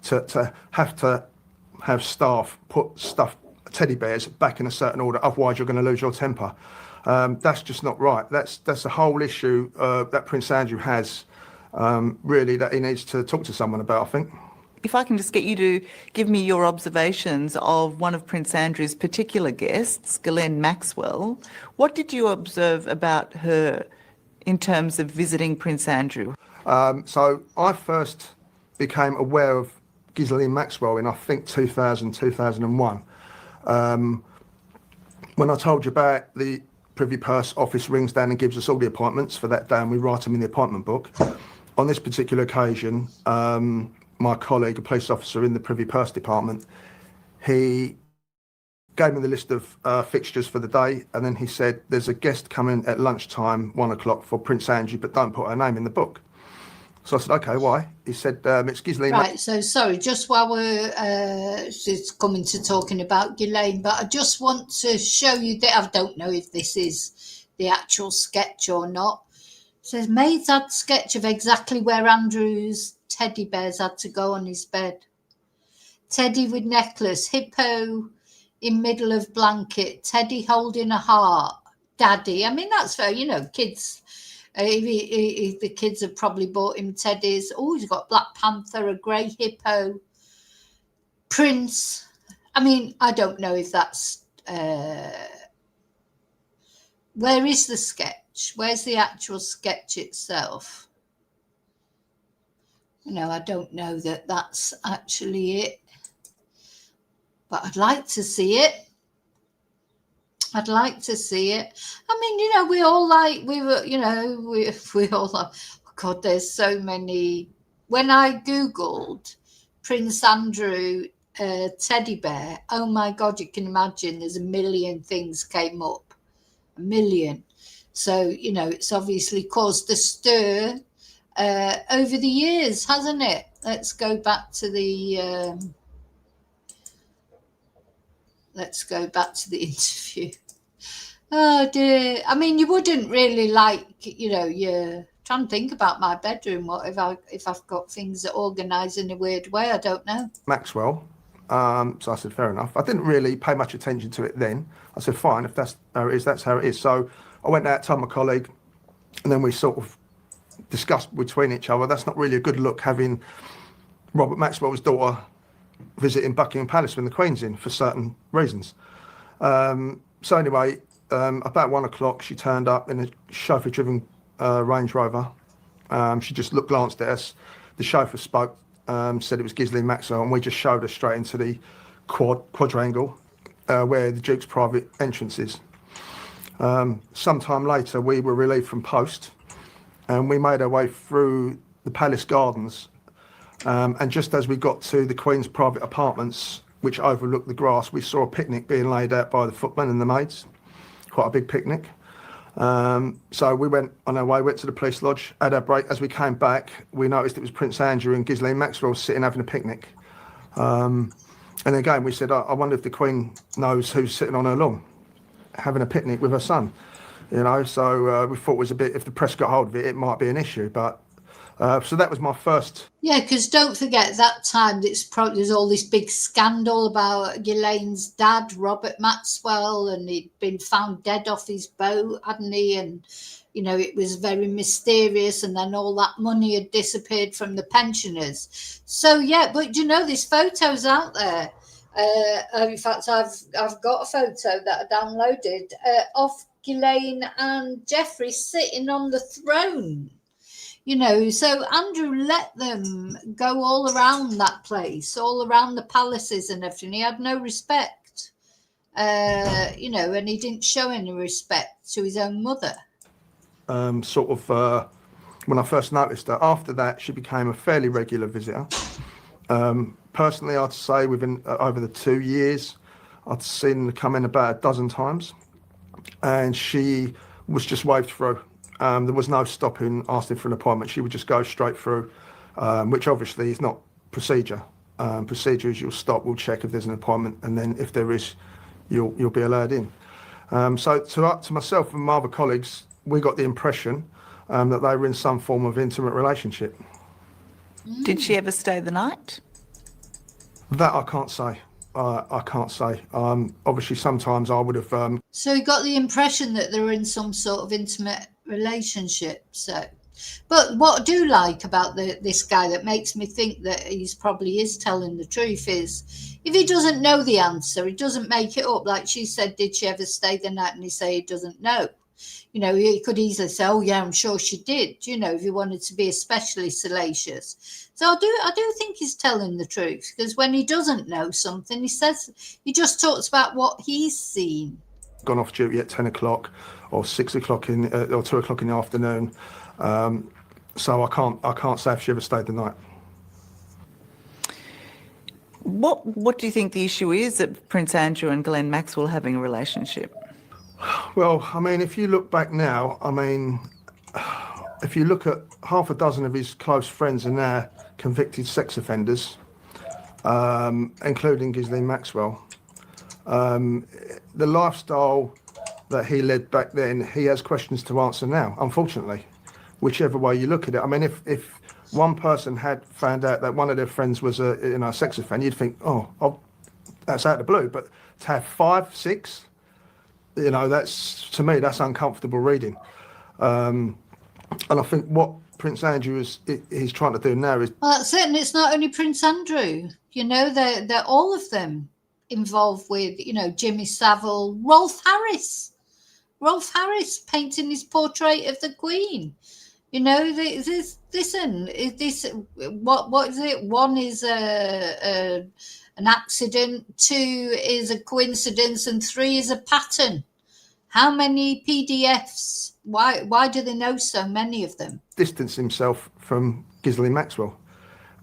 Speaker 3: to have staff put stuff, teddy bears back in a certain order, otherwise you're going to lose your temper. That's just not right. That's the whole issue that Prince Andrew has, really, that he needs to talk to someone about, I think.
Speaker 2: If I can just get you to give me your observations of one of Prince Andrew's particular guests, Ghislaine Maxwell, what did you observe about her in terms of visiting Prince Andrew?
Speaker 3: So I first became aware of Ghislaine Maxwell in, I think, 2000, 2001. When I told you about the Privy Purse office rings down and gives us all the appointments for that day, and we write them in the appointment book. On this particular occasion, my colleague, a police officer in the Privy Purse department, he gave me the list of fixtures for the day, and then he said, there's a guest coming at lunchtime, 1 o'clock, for Prince Andrew, but don't put her name in the book. So I said, okay, why? He said, it's Ghislaine.
Speaker 1: Right, so sorry, just while we're just coming to talking about Ghislaine, but I just want to show you that I don't know if this is the actual sketch or not. It says, maids had sketch of exactly where Andrew's teddy bears had to go on his bed. Teddy with necklace, hippo in middle of blanket, Teddy holding a heart, daddy. I mean, that's fair, kids. The kids have probably bought him teddies. Oh, he's got Black Panther, a grey hippo, Prince. I mean, I don't know if that's... where is the sketch? Where's the actual sketch itself? I don't know that that's actually it. But I'd like to see it. I'd like to see it. I mean, we all like, we all like, oh God, there's so many. When I Googled Prince Andrew teddy bear, oh my God, you can imagine there's a million things came up. A million. So, it's obviously caused a stir over the years, hasn't it? Let's go back to the... Let's go back to the interview. Oh dear. I mean, you wouldn't really like, you're trying to think about my bedroom. What if I've got things that organise in a weird way? I don't know.
Speaker 3: Maxwell. So I said, fair enough. I didn't really pay much attention to it then. I said, fine, if that's how it is, that's how it is. So I went out, told my colleague, and then we sort of discussed between each other. That's not really a good look, having Robert Maxwell's daughter visiting Buckingham Palace when the Queen's in, for certain reasons. So anyway, about 1 o'clock, she turned up in a chauffeur-driven Range Rover. She just glanced at us. The chauffeur spoke, said it was Ghislaine Maxwell, and we just showed her straight into the quadrangle where the Duke's private entrance is. Sometime later, we were relieved from post, and we made our way through the palace gardens. And just as we got to the Queen's private apartments, which overlooked the grass, we saw a picnic being laid out by the footmen and the maids. Quite a big picnic. So we went on our way, went to the police lodge, had our break. As we came back, we noticed it was Prince Andrew and Ghislaine Maxwell sitting having a picnic. And again, we said, I wonder if the Queen knows who's sitting on her lawn, having a picnic with her son. So we thought it was a bit, if the press got hold of it, it might be an issue. But so that was my first.
Speaker 1: Yeah, because don't forget that time there's all this big scandal about Ghislaine's dad, Robert Maxwell, and he'd been found dead off his boat, hadn't he? And, it was very mysterious, and then all that money had disappeared from the pensioners. So, yeah, but there's photos out there. In fact, I've got a photo that I downloaded of Ghislaine and Geoffrey sitting on the throne. So Andrew let them go all around that place, all around the palaces and everything. He had no respect, and he didn't show any respect to his own mother.
Speaker 3: When I first noticed her, after that, she became a fairly regular visitor. Personally, I'd say within over the 2 years, I'd seen her come in about a dozen times, and she was just waved through. There was no stopping, asking for an appointment. She would just go straight through, which obviously is not procedure. Procedure is you'll stop, we'll check if there's an appointment, and then if there is, you'll be allowed in. So to myself and my other colleagues, we got the impression that they were in some form of intimate relationship.
Speaker 2: Did she ever stay the night?
Speaker 3: That I can't say. I can't say. Obviously, sometimes I would have.
Speaker 1: So you got the impression that they were in some sort of intimate relationship. So, but what I do like about this guy that makes me think that he's probably is telling the truth is if he doesn't know the answer, he doesn't make it up. Like she said, did she ever stay the night? And he say he doesn't know. You know, he could easily say, "Oh yeah, I'm sure she did." You know, if he wanted to be especially salacious. So I do think he's telling the truth because when he doesn't know something, he just talks about what he's seen.
Speaker 3: Gone off duty at 10 o'clock or 6 o'clock or 2 o'clock in the afternoon. So I can't say if she ever stayed the night.
Speaker 2: What do you think the issue is that Prince Andrew and Ghislaine Maxwell having a relationship?
Speaker 3: Well, I mean, if you look back now, I mean, if you look at half a dozen of his close friends are now convicted sex offenders, including Ghislaine Maxwell. The lifestyle that he led back then, he has questions to answer now, unfortunately, whichever way you look at it. I mean, if one person had found out that one of their friends was a sex offender, you'd think, that's out of the blue. But to have 5, 6, that's, to me, that's uncomfortable reading. And I think what Prince Andrew he's trying to do now is...
Speaker 1: Well, that's it. And it's not only Prince Andrew. They're all of them involved with, Jimmy Savile, Rolf Harris painting his portrait of the Queen. What is it? One is an accident, 2 is a coincidence, and 3 is a pattern. How many PDFs? Why do they know so many of them?
Speaker 3: Distance himself from Ghislaine Maxwell.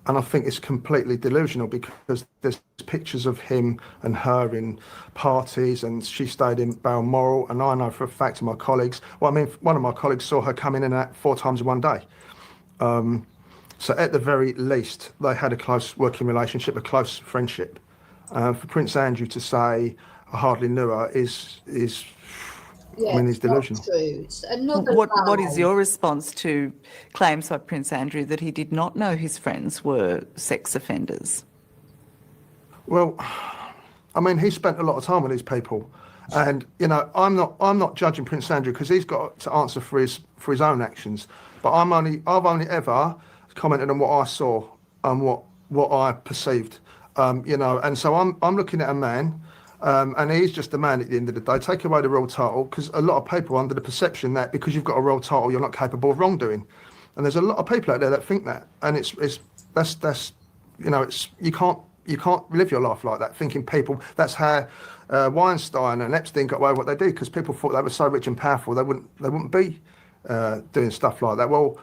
Speaker 3: And I think it's completely delusional because there's pictures of him and her in parties, and she stayed in Balmoral. And I know for a fact of my colleagues, one of my colleagues saw her come in and out 4 times in one day. So at the very least, they had a close working relationship, a close friendship. For Prince Andrew to say, I hardly knew her is he's delusional.
Speaker 2: What is your response to claims by Prince Andrew that he did not know his friends were sex offenders?
Speaker 3: Well, I mean, he spent a lot of time with these people, and I'm not judging Prince Andrew because he's got to answer for his own actions. But I've only ever commented on what I saw and what I perceived, and so I'm looking at a man. And he's just a man at the end of the day. Take away the royal title, because a lot of people are under the perception that because you've got a royal title, you're not capable of wrongdoing. And there's a lot of people out there that think that, and you can't live your life like that, thinking people. That's how Weinstein and Epstein got away with what they did, because people thought they were so rich and powerful they wouldn't be doing stuff like that. Well,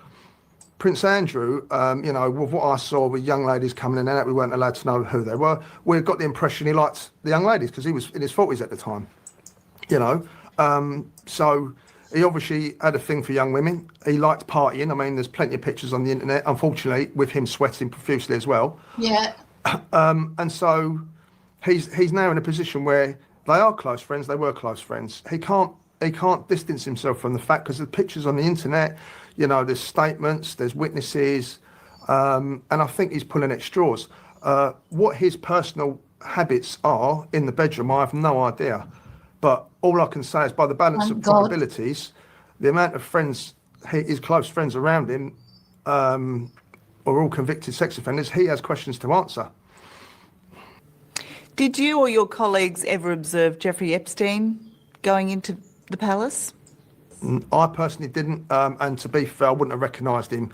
Speaker 3: Prince Andrew, with what I saw with young ladies coming in and out, we weren't allowed to know who they were. We got the impression he liked the young ladies because he was in his 40s at the time, So he obviously had a thing for young women. He liked partying. I mean, there's plenty of pictures on the internet, unfortunately, with him sweating profusely as well.
Speaker 1: Yeah.
Speaker 3: And so he's now in a position where they are close friends. They were close friends. He can't distance himself from the fact because the pictures on the internet. There's statements, there's witnesses, and I think he's pulling at straws. What his personal habits are in the bedroom, I have no idea. But all I can say is by the balance of probabilities, the amount of friends, his close friends around him, are all convicted sex offenders. He has questions to answer.
Speaker 2: Did you or your colleagues ever observe Jeffrey Epstein going into the palace?
Speaker 3: I personally didn't, and to be fair, I wouldn't have recognised him.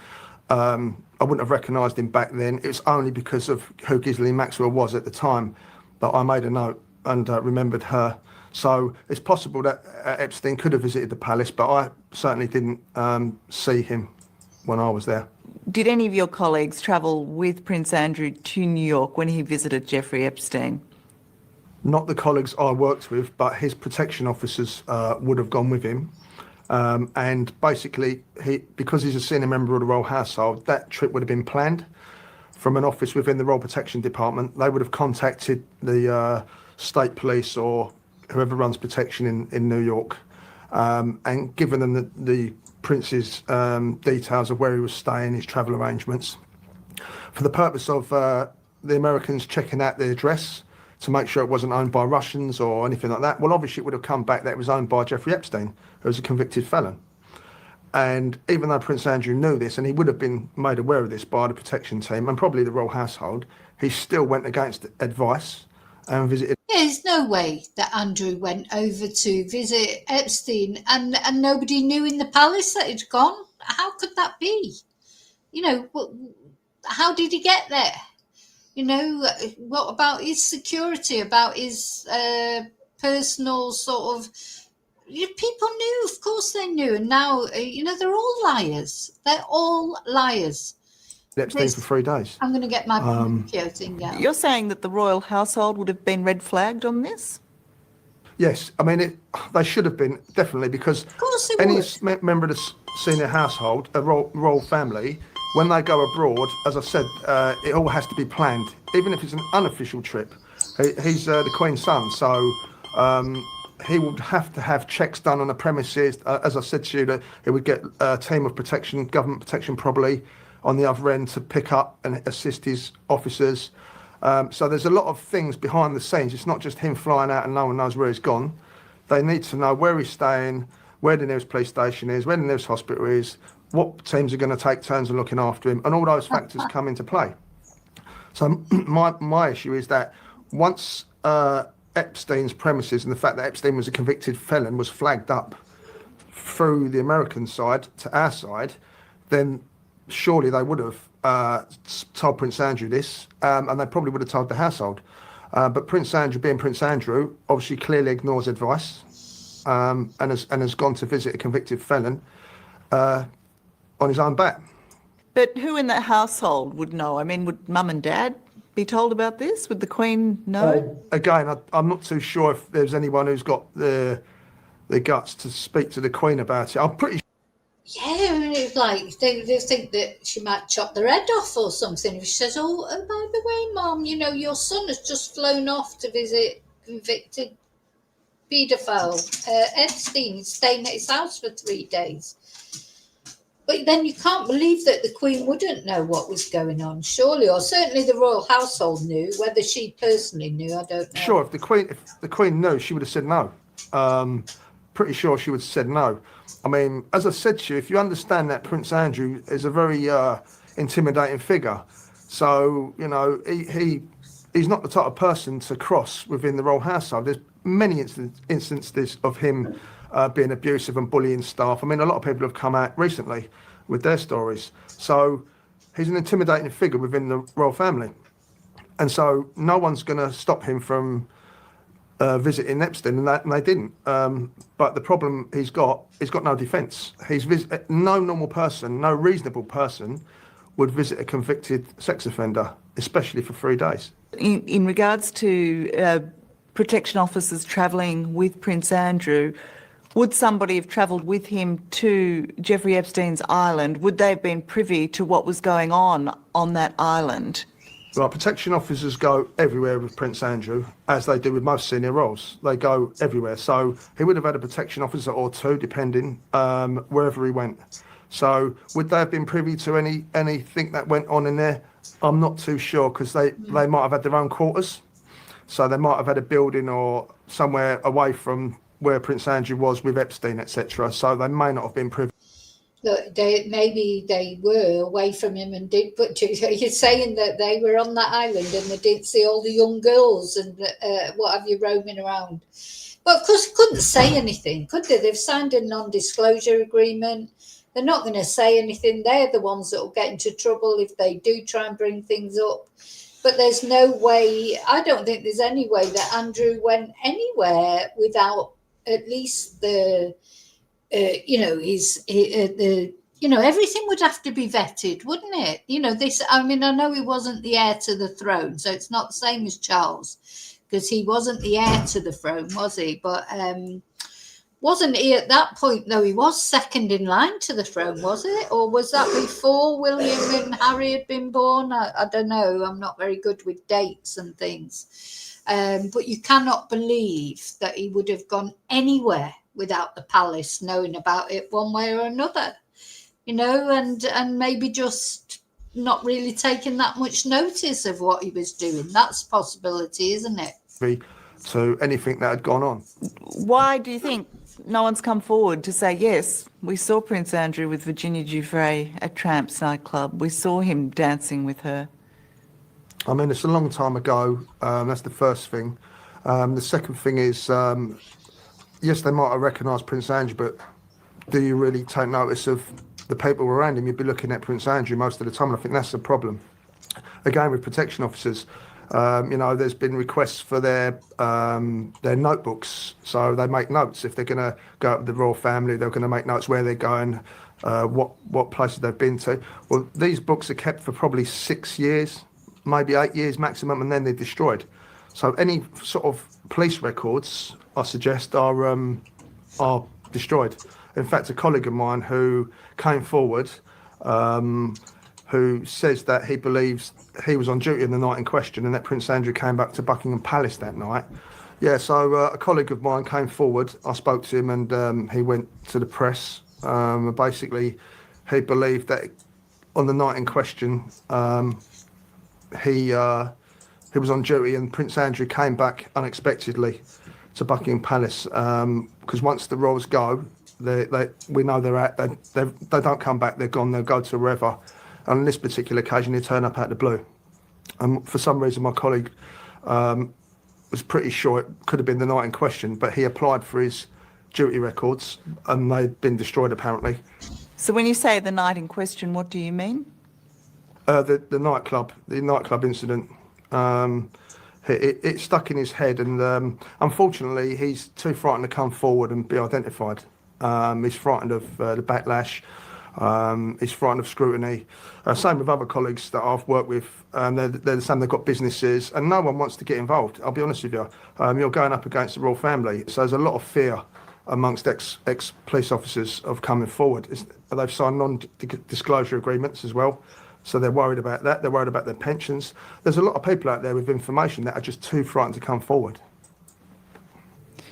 Speaker 3: I wouldn't have recognised him back then. It's only because of who Ghislaine Maxwell was at the time that I made a note and remembered her. So it's possible that Epstein could have visited the palace, but I certainly didn't see him when I was there.
Speaker 2: Did any of your colleagues travel with Prince Andrew to New York when he visited Jeffrey Epstein?
Speaker 3: Not the colleagues I worked with, but his protection officers would have gone with him. And basically, because he's a senior member of the royal household, that trip would have been planned from an office within the Royal Protection Department. They would have contacted the state police or whoever runs protection in New York and given them the prince's details of where he was staying, his travel arrangements, for the purpose of the Americans checking out the address to make sure it wasn't owned by Russians or anything like that. Well, obviously it would have come back that it was owned by Jeffrey Epstein, who was a convicted felon. And even though Prince Andrew knew this, and he would have been made aware of this by the protection team and probably the royal household, he still went against advice and visited.
Speaker 1: Yeah, there's no way that Andrew went over to visit Epstein and nobody knew in the palace that he'd gone. How could that be? You know, how did he get there? You know, what about his security, about his personal sort of... People knew, of course they knew. And now, you know, they're all liars. They're all liars.
Speaker 3: Epstein for 3 days.
Speaker 1: I'm going to get my Pinocchio thing out.
Speaker 2: You're saying that the royal household would have been red flagged on this?
Speaker 3: Yes, I mean, they should have been, definitely, because
Speaker 1: Of course they
Speaker 3: any
Speaker 1: would.
Speaker 3: member of the senior household, a royal family, when they go abroad, as I said, it all has to be planned, even if it's an unofficial trip. He's the Queen's son, so he would have to have checks done on the premises. As I said to you, that he would get a team of protection, government protection probably, on the other end to pick up and assist his officers. So there's a lot of things behind the scenes. It's not just him flying out and no one knows where he's gone. They need to know where he's staying, where the nearest police station is, where the nearest hospital is, what teams are going to take turns on looking after him, and all those factors come into play. So my issue is that once Epstein's premises and the fact that Epstein was a convicted felon was flagged up through the American side to our side, then surely they would have told Prince Andrew this, and they probably would have told the household. But Prince Andrew, being Prince Andrew, obviously clearly ignores advice and has gone to visit a convicted felon on his own bat.
Speaker 2: But who in that household would know? I mean, would mum and dad be told about this? Would the Queen know?
Speaker 3: Again, I'm not too sure if there's anyone who's got the guts to speak to the Queen about it. I'm pretty
Speaker 1: Yeah, I mean, it's like they think that she might chop their head off or something. If she says, oh, by the way, Mum, you know, your son has just flown off to visit convicted paedophile Epstein. He's staying at his house for 3 days. But then you can't believe that the Queen wouldn't know what was going on, surely, or certainly the royal household knew. Whether she personally knew, I don't know.
Speaker 3: sure if the Queen knew, she would have said no. Pretty sure she would have said no. I mean, as I said to you, if you understand that Prince Andrew is a very intimidating figure, so you know he's not the type of person to cross within the royal household. There's many instances of him being abusive and bullying staff. I mean, a lot of people have come out recently with their stories. So he's an intimidating figure within the royal family, and so no one's going to stop him from visiting Epstein, and they didn't. But the problem he's got no defence. No normal person, no reasonable person would visit a convicted sex offender, especially for 3 days.
Speaker 2: In regards to protection officers travelling with Prince Andrew, would somebody have travelled with him to Jeffrey Epstein's island? Would they have been privy to what was going on that island?
Speaker 3: Right, protection officers go everywhere with Prince Andrew, as they do with most senior royals. They go everywhere. So he would have had a protection officer or two, depending, wherever he went. So would they have been privy to anything that went on in there? I'm not too sure, because they might have had their own quarters. So they might have had a building or somewhere away from where Prince Andrew was with Epstein, etc. So they may not have been privy.
Speaker 1: Look, maybe they were away from him and did, but you're saying that they were on that island and they didn't see all the young girls and what have you roaming around. But of course, couldn't say anything, could they? They've signed a non-disclosure agreement. They're not going to say anything. They're the ones that will get into trouble if they do try and bring things up. But there's no way, I don't think there's any way that Andrew went anywhere without at least the... everything would have to be vetted, wouldn't it? You know, I know he wasn't the heir to the throne, so it's not the same as Charles, because he wasn't the heir to the throne, was he? But wasn't he at that point, though? He was second in line to the throne, was it? Or was that before William and Harry had been born? I don't know. I'm not very good with dates and things. But you cannot believe that he would have gone anywhere without the palace knowing about it one way or another, you know, and maybe just not really taking that much notice of what he was doing. That's a possibility, isn't it?
Speaker 3: to anything that had gone on.
Speaker 2: Why do you think no one's come forward to say, yes, we saw Prince Andrew with Virginia Giuffre at Tramps nightclub, we saw him dancing with her?
Speaker 3: I mean, it's a long time ago. That's the first thing. The second thing is, yes, they might have recognised Prince Andrew, but do you really take notice of the people around him? You'd be looking at Prince Andrew most of the time, and I think that's the problem. Again, with protection officers, there's been requests for their notebooks, so they make notes. If they're going to go out with the royal family, they're going to make notes where they're going, what places they've been to. Well, these books are kept for probably 6 years, maybe 8 years maximum, and then they're destroyed. So any sort of police records, I suggest, are destroyed. In fact, a colleague of mine who came forward, who says that he believes he was on duty on the night in question and that Prince Andrew came back to Buckingham Palace that night. Yeah, so a colleague of mine came forward. I spoke to him and he went to the press. Basically, he believed that on the night in question, he was on duty and Prince Andrew came back unexpectedly to Buckingham Palace, because once the royals go, we know they're out. They don't come back. They're gone. They'll go to wherever. And on this particular occasion, they turn up out of the blue. And for some reason, my colleague was pretty sure it could have been the night in question, but he applied for his duty records and they'd been destroyed apparently.
Speaker 2: So when you say the night in question, what do you mean?
Speaker 3: The nightclub incident. It stuck in his head, and unfortunately, he's too frightened to come forward and be identified. He's frightened of the backlash. He's frightened of scrutiny. Same with other colleagues that I've worked with. They're the same. They've got businesses, and no one wants to get involved. I'll be honest with you. You're going up against the royal family, so there's a lot of fear amongst ex-police officers of coming forward. They've signed non-disclosure agreements as well. So they're worried about that. They're worried about their pensions. There's a lot of people out there with information that are just too frightened to come forward.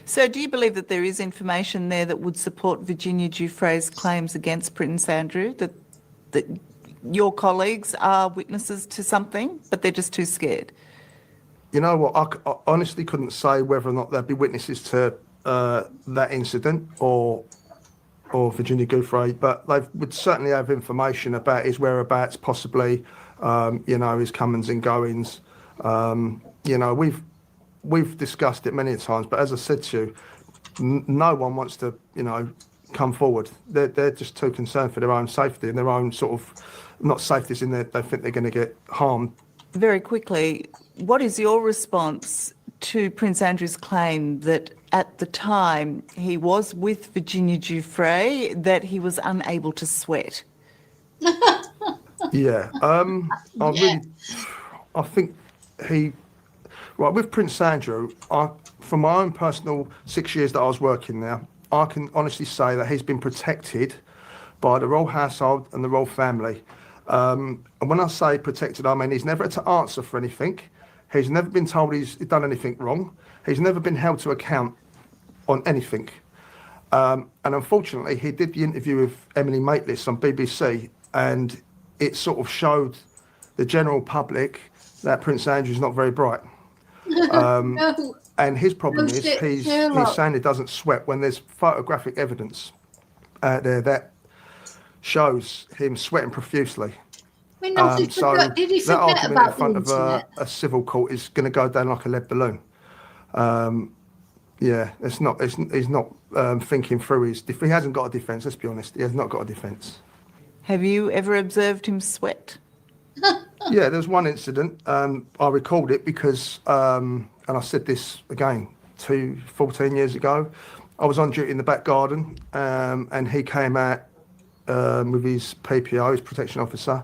Speaker 2: So do you believe that there is information there that would support Virginia Giuffre's claims against Prince Andrew, that your colleagues are witnesses to something, but they're just too scared?
Speaker 3: You know what? I honestly couldn't say whether or not there'd be witnesses to that incident or Virginia Giuffre, but they would certainly have information about his whereabouts, possibly, his comings and goings. We've discussed it many times, but as I said to you, no one wants to, come forward. They're just too concerned for their own safety and their own sort of, not safety as in they think they're going to get harmed. Very
Speaker 2: quickly, what is your response to Prince Andrew's claim that at the time he was with Virginia Giuffre, that he was unable to sweat?
Speaker 3: Yeah, I think with Prince Andrew, from my own personal 6 years that I was working there, I can honestly say that he's been protected by the royal household and the royal family. And when I say protected, I mean he's never had to answer for anything. He's never been told he's done anything wrong. He's never been held to account on anything. And unfortunately, he did the interview with Emily Maitlis on BBC, and it sort of showed the general public that Prince Andrew's not very bright.
Speaker 1: No.
Speaker 3: And his problem is he's saying he doesn't sweat when there's photographic evidence out there that shows him sweating profusely.
Speaker 1: Did he
Speaker 3: that
Speaker 1: forget
Speaker 3: argument
Speaker 1: about
Speaker 3: in front of a civil court is going to go down like a lead balloon. He's not thinking through his. He hasn't got a defence. Let's be honest. He has not got a defence.
Speaker 2: Have you ever observed him sweat?
Speaker 3: Yeah, there was one incident. I recalled it because, and I said this again 14 years ago. I was on duty in the back garden, and he came out with his PPO, his protection officer,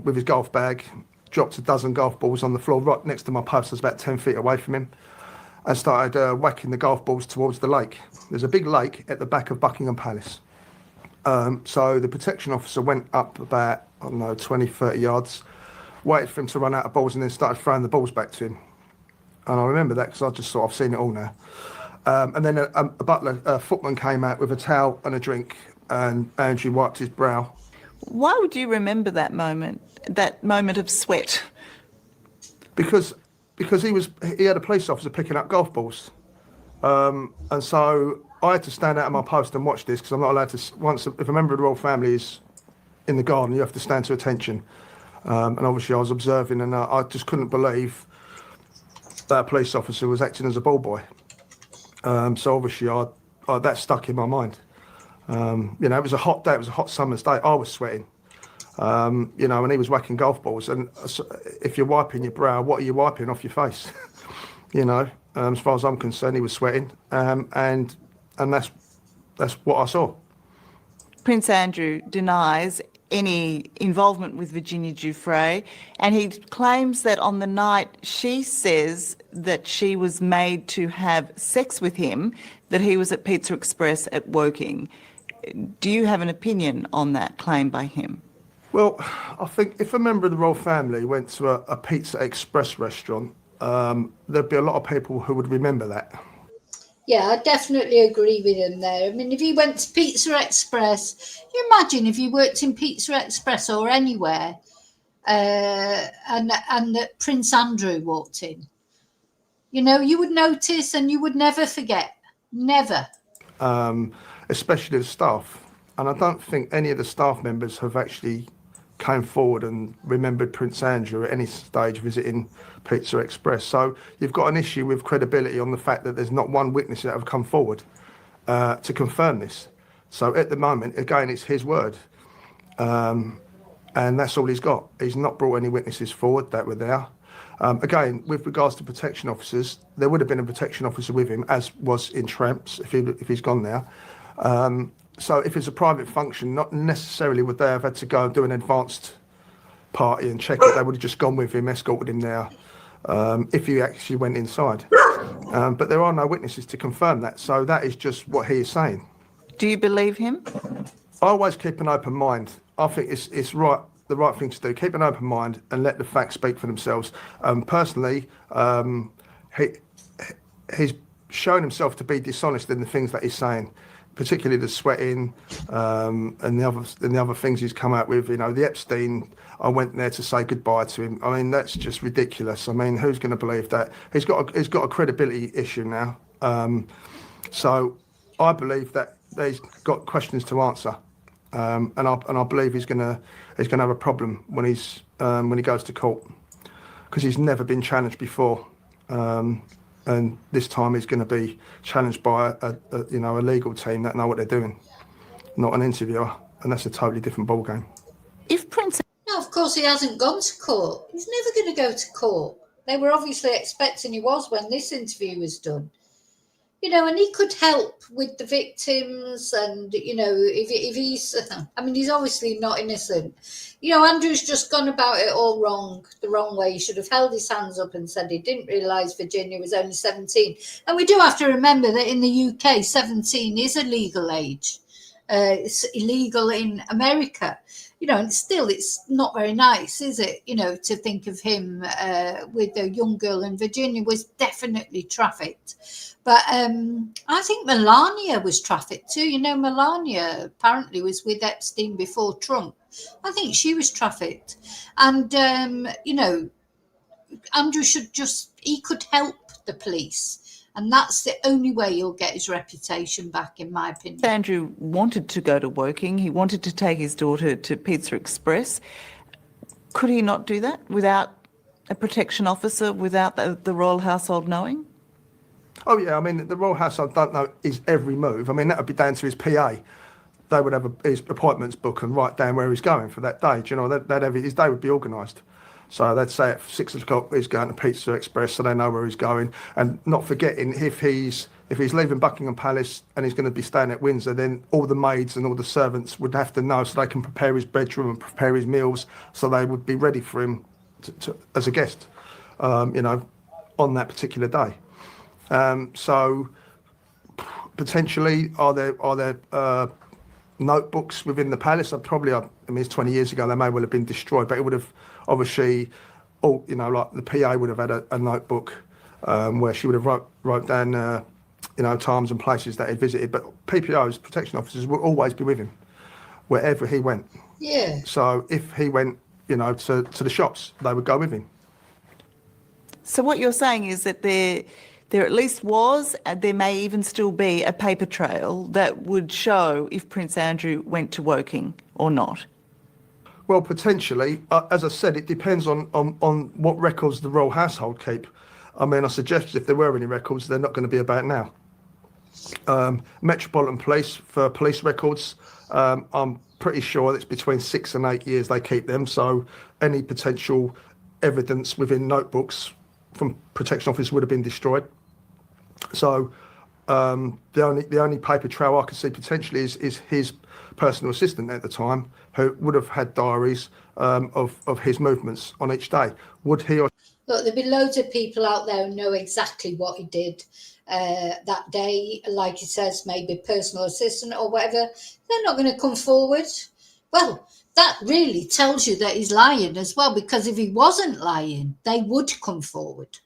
Speaker 3: with his golf bag, dropped a dozen golf balls on the floor right next to my post. I was about 10 feet away from him, and started whacking the golf balls towards the lake. There's a big lake at the back of Buckingham Palace. So the protection officer went up about, 20, 30 yards, waited for him to run out of balls, and then started throwing the balls back to him. And I remember that because I just thought, I've seen it all now. And then a footman came out with a towel and a drink, and Andrew wiped his brow.
Speaker 2: Why would you remember that moment of sweat?
Speaker 3: Because because he had a police officer picking up golf balls, and so I had to stand out of my post and watch this because I'm not allowed to. If a member of the royal family is in the garden, you have to stand to attention. And obviously, I was observing, and I just couldn't believe that a police officer was acting as a ball boy. So obviously, that stuck in my mind. It was a hot day. It was a hot summer's day. I was sweating. And he was whacking golf balls. And if you're wiping your brow, what are you wiping off your face? As far as I'm concerned, he was sweating. And that's what I saw.
Speaker 2: Prince Andrew denies any involvement with Virginia Giuffre, and he claims that on the night she says that she was made to have sex with him, that he was at Pizza Express at Woking. Do you have an opinion on that claim by him?
Speaker 3: Well, I think if a member of the royal family went to a Pizza Express restaurant, there'd be a lot of people who would remember that.
Speaker 1: Yeah, I definitely agree with him there. I mean, if he went to Pizza Express, you imagine if you worked in Pizza Express or anywhere, and that Prince Andrew walked in, you would notice and you would never forget. Never.
Speaker 3: Especially the staff. And I don't think any of the staff members have actually came forward and remembered Prince Andrew at any stage visiting Pizza Express. So you've got an issue with credibility on the fact that there's not one witness that have come forward to confirm this. So at the moment, again, it's his word. And that's all he's got. He's not brought any witnesses forward that were there. Again, with regards to protection officers, there would have been a protection officer with him, as was in Tramps, if he's gone there. So if it's a private function, not necessarily would they have had to go and do an advanced party and check it. They would have just gone with him, escorted him there, if he actually went inside. But there are no witnesses to confirm that. So that is just what he is saying.
Speaker 2: Do you believe him?
Speaker 3: I always keep an open mind. I think it's the right thing to do. Keep an open mind and let the facts speak for themselves. Personally, he's shown himself to be dishonest in the things that he's saying, particularly the sweating and the other things he's come out with. The Epstein, I went there to say goodbye to him. I mean, that's just ridiculous. I mean, who's going to believe that? He's got a credibility issue now. So I believe that he's got questions to answer, and I believe he's going to have a problem when he goes to court, because he's never been challenged before. And this time he's going to be challenged by a legal team that know what they're doing, not an interviewer, and that's a totally different ballgame.
Speaker 2: If Prince...
Speaker 1: No, of course he hasn't gone to court. He's never going to go to court. They were obviously expecting he was when this interview was done. And he could help with the victims, and, if he's... I mean, he's obviously not innocent. Andrew's just gone about it all wrong, the wrong way. He should have held his hands up and said he didn't realise Virginia was only 17. And we do have to remember that in the UK, 17 is a legal age. It's illegal in America. And still, it's not very nice, is it? To think of him with a young girl, and Virginia was definitely trafficked. But I think Melania was trafficked too. Melania apparently was with Epstein before Trump. I think she was trafficked. And, Andrew he could help the police. And that's the only way he'll get his reputation back, in my opinion.
Speaker 2: Andrew wanted to go to Woking. He wanted to take his daughter to Pizza Express. Could he not do that without a protection officer, without the royal household knowing?
Speaker 3: Oh, yeah. I mean, the royal household don't know his every move. I mean, that would be down to his PA. They would have his appointments book and write down where he's going for that day. His day would be organised. So they'd say at 6 o'clock he's going to Pizza Express, so they know where he's going. And not forgetting, if he's leaving Buckingham Palace and he's going to be staying at Windsor, then all the maids and all the servants would have to know, so they can prepare his bedroom and prepare his meals, so they would be ready for him as a guest, on that particular day. So potentially, are there notebooks within the palace? It's 20 years ago, they may well have been destroyed, but it would have obviously, like the PA would have had a notebook where she would have wrote down, times and places that he visited. But PPOs, protection officers, will always be with him wherever he went.
Speaker 1: Yeah.
Speaker 3: So if he went, to the shops, they would go with him.
Speaker 2: So what you're saying is that there at least was, and there may even still be, a paper trail that would show if Prince Andrew went to Woking or not.
Speaker 3: Well, potentially. As I said, it depends on what records the royal household keep. I mean, I suggest if there were any records, they're not going to be about now. Metropolitan Police, for police records, I'm pretty sure it's between 6 and 8 years they keep them. So any potential evidence within notebooks from protection officers would have been destroyed. So the only paper trail I could see potentially is his personal assistant at the time, who would have had diaries of his movements on each day. Would he or...
Speaker 1: Look, there'll be loads of people out there who know exactly what he did that day. Like he says, maybe personal assistant or whatever. They're not going to come forward. Well, that really tells you that he's lying as well, because if he wasn't lying, they would come forward.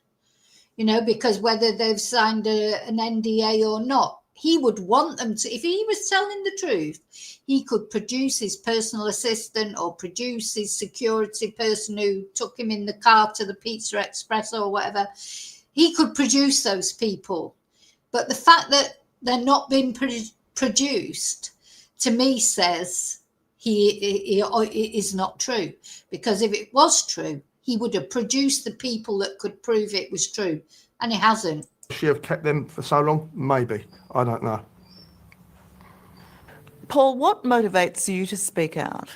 Speaker 1: You know, because whether they've signed an NDA or not, he would want them to. If he was telling the truth, he could produce his personal assistant or produce his security person who took him in the car to the Pizza Express or whatever. He could produce those people. But the fact that they're not being produced, to me, says it is not true. Because if it was true, he would have produced the people that could prove it was true. And he hasn't.
Speaker 3: She have kept them for so long? Maybe. I don't know.
Speaker 2: Paul, what motivates you to speak out?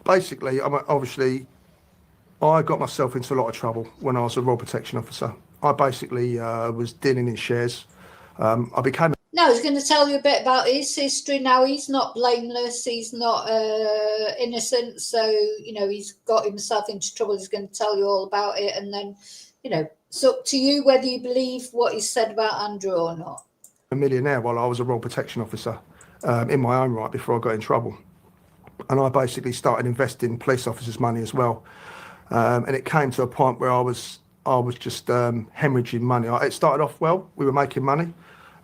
Speaker 3: Basically, obviously, I got myself into a lot of trouble when I was a Royal Protection Officer. I basically was dealing in shares. I became...
Speaker 1: No, I was going to tell you a bit about his history now. He's not blameless. He's not innocent. So, you know, he's got himself into trouble. He's going to tell you all about it. And then, you know, it's up to you whether you believe what he said about Andrew or not.
Speaker 3: A millionaire while I was a Royal Protection Officer in my own right before I got in trouble. And I basically started investing police officers' money as well. And it came to a point where I was just hemorrhaging money. It started off well. We were making money.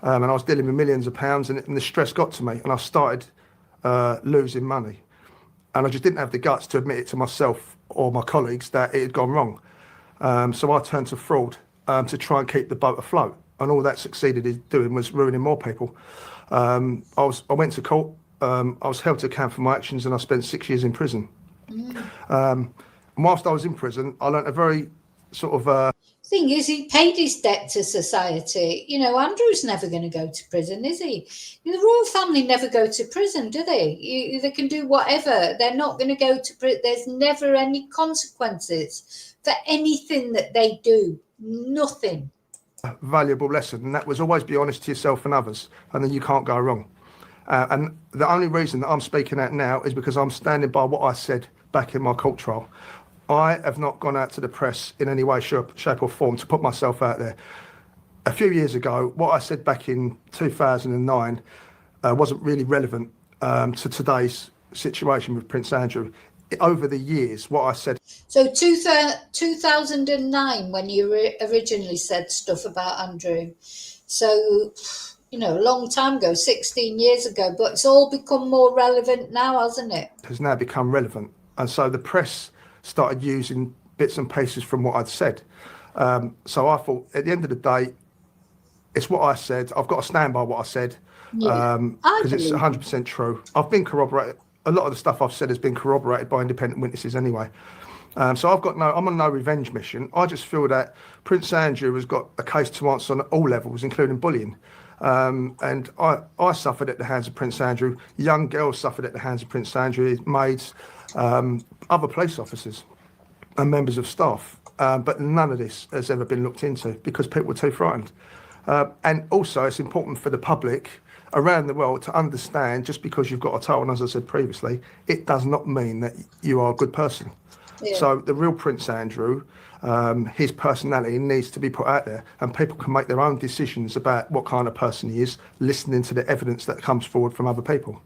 Speaker 3: And I was dealing with millions of pounds, and the stress got to me, and I started losing money. And I just didn't have the guts to admit it to myself or my colleagues that it had gone wrong. So I turned to fraud to try and keep the boat afloat. And all that succeeded in doing was ruining more people. I went to court. I was held to account for my actions, and I spent 6 years in prison. And whilst I was in prison, I learnt a very sort of...
Speaker 1: Thing is, he paid his debt to society. You know, Andrew's never going to go to prison, is he? The royal family never go to prison, do they? They can do whatever. They're not going to go to prison. There's never any consequences for anything that they do. Nothing.
Speaker 3: Valuable lesson, and that was always be honest to yourself and others, and then you can't go wrong. And the only reason that I'm speaking out now is because I'm standing by what I said back in my court trial. I have not gone out to the press in any way, shape or form to put myself out there. A few years ago, what I said back in 2009 wasn't really relevant to today's situation with Prince Andrew. Over the years, what I said...
Speaker 1: So 2009, when you originally said stuff about Andrew. So, you know, a long time ago, 16 years ago, but it's all become more relevant now, hasn't it?
Speaker 3: Has now become relevant. And so the press started using bits and pieces from what I'd said. So I thought, at the end of the day, it's what I said. I've got to stand by what I said, because it's 100% true. I've been corroborated. A lot of the stuff I've said has been corroborated by independent witnesses anyway. So I'm on no revenge mission. I just feel that Prince Andrew has got a case to answer on all levels, including bullying. And I suffered at the hands of Prince Andrew. Young girls suffered at the hands of Prince Andrew, his maids, other police officers and members of staff. But none of this has ever been looked into because people were too frightened. And also it's important for the public around the world to understand, just because you've got a title, and as I said previously, it does not mean that you are a good person. Yeah. So the real Prince Andrew, his personality needs to be put out there, and people can make their own decisions about what kind of person he is, listening to the evidence that comes forward from other people.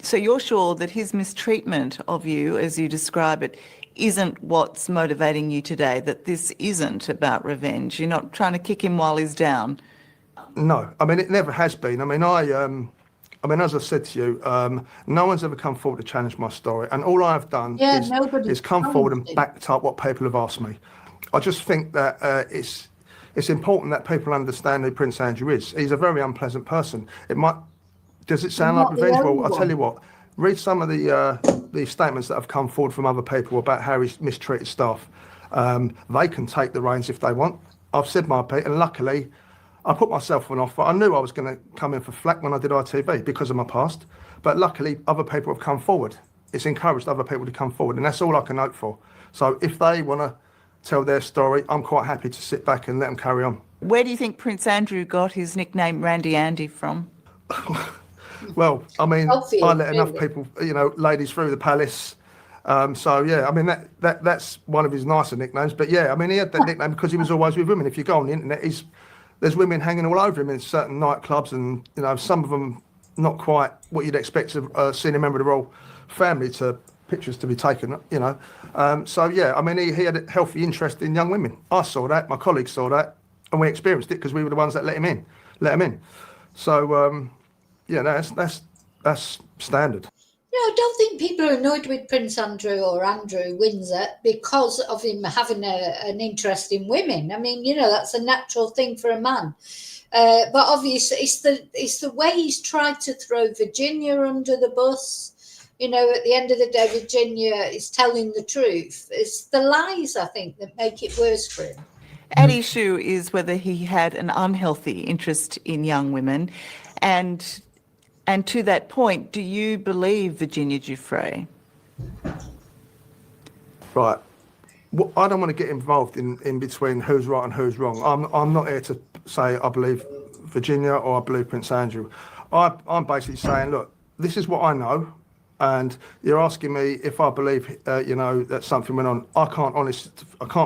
Speaker 2: So you're sure that his mistreatment of you, as you describe it, isn't what's motivating you today, that this isn't about revenge? You're not trying to kick him while he's down?
Speaker 3: No, I mean, it never has been. I mean, as I said to you, no one's ever come forward to challenge my story. And all I've done is come forward and backed up what people have asked me. I just think that it's important that people understand who Prince Andrew is. He's a very unpleasant person. Does it sound like
Speaker 1: Not the
Speaker 3: revenge?
Speaker 1: only
Speaker 3: Well, I'll tell
Speaker 1: one.
Speaker 3: you what. Read some of the statements that have come forward from other people about how he's mistreated staff. They can take the reins if they want. I've said my piece, and luckily, I put myself on offer. I knew I was going to come in for flack when I did ITV because of my past, but luckily, other people have come forward. It's encouraged other people to come forward, and that's all I can hope for. So if they want to tell their story, I'm quite happy to sit back and let them carry on.
Speaker 2: Where do you think Prince Andrew got his nickname Randy Andy from?
Speaker 3: Well, I mean,
Speaker 1: Obvious,
Speaker 3: I let enough
Speaker 1: really.
Speaker 3: people, ladies through the palace. So yeah, I mean that's one of his nicer nicknames. But yeah, I mean he had that nickname because he was always with women. If you go on the internet, there's women hanging all over him in certain nightclubs, and some of them not quite what you'd expect a senior member of the royal family to pictures to be taken. So yeah, I mean he had a healthy interest in young women. I saw that, my colleagues saw that, and we experienced it because we were the ones that let him in. So yeah, that's standard.
Speaker 1: I don't think people are annoyed with Prince Andrew or Andrew Windsor because of him having an interest in women. I mean, that's a natural thing for a man. But obviously, it's the way he's tried to throw Virginia under the bus. At the end of the day, Virginia is telling the truth. It's the lies, I think, that make it worse for him.
Speaker 2: At issue is whether he had an unhealthy interest in young women, and to that point, do you believe Virginia Giuffre?
Speaker 3: Right. Well, I don't want to get involved in between who's right and who's wrong. I'm not here to say I believe Virginia or I believe Prince Andrew. I'm basically saying, look, this is what I know, and you're asking me if I believe, that something went on. I can't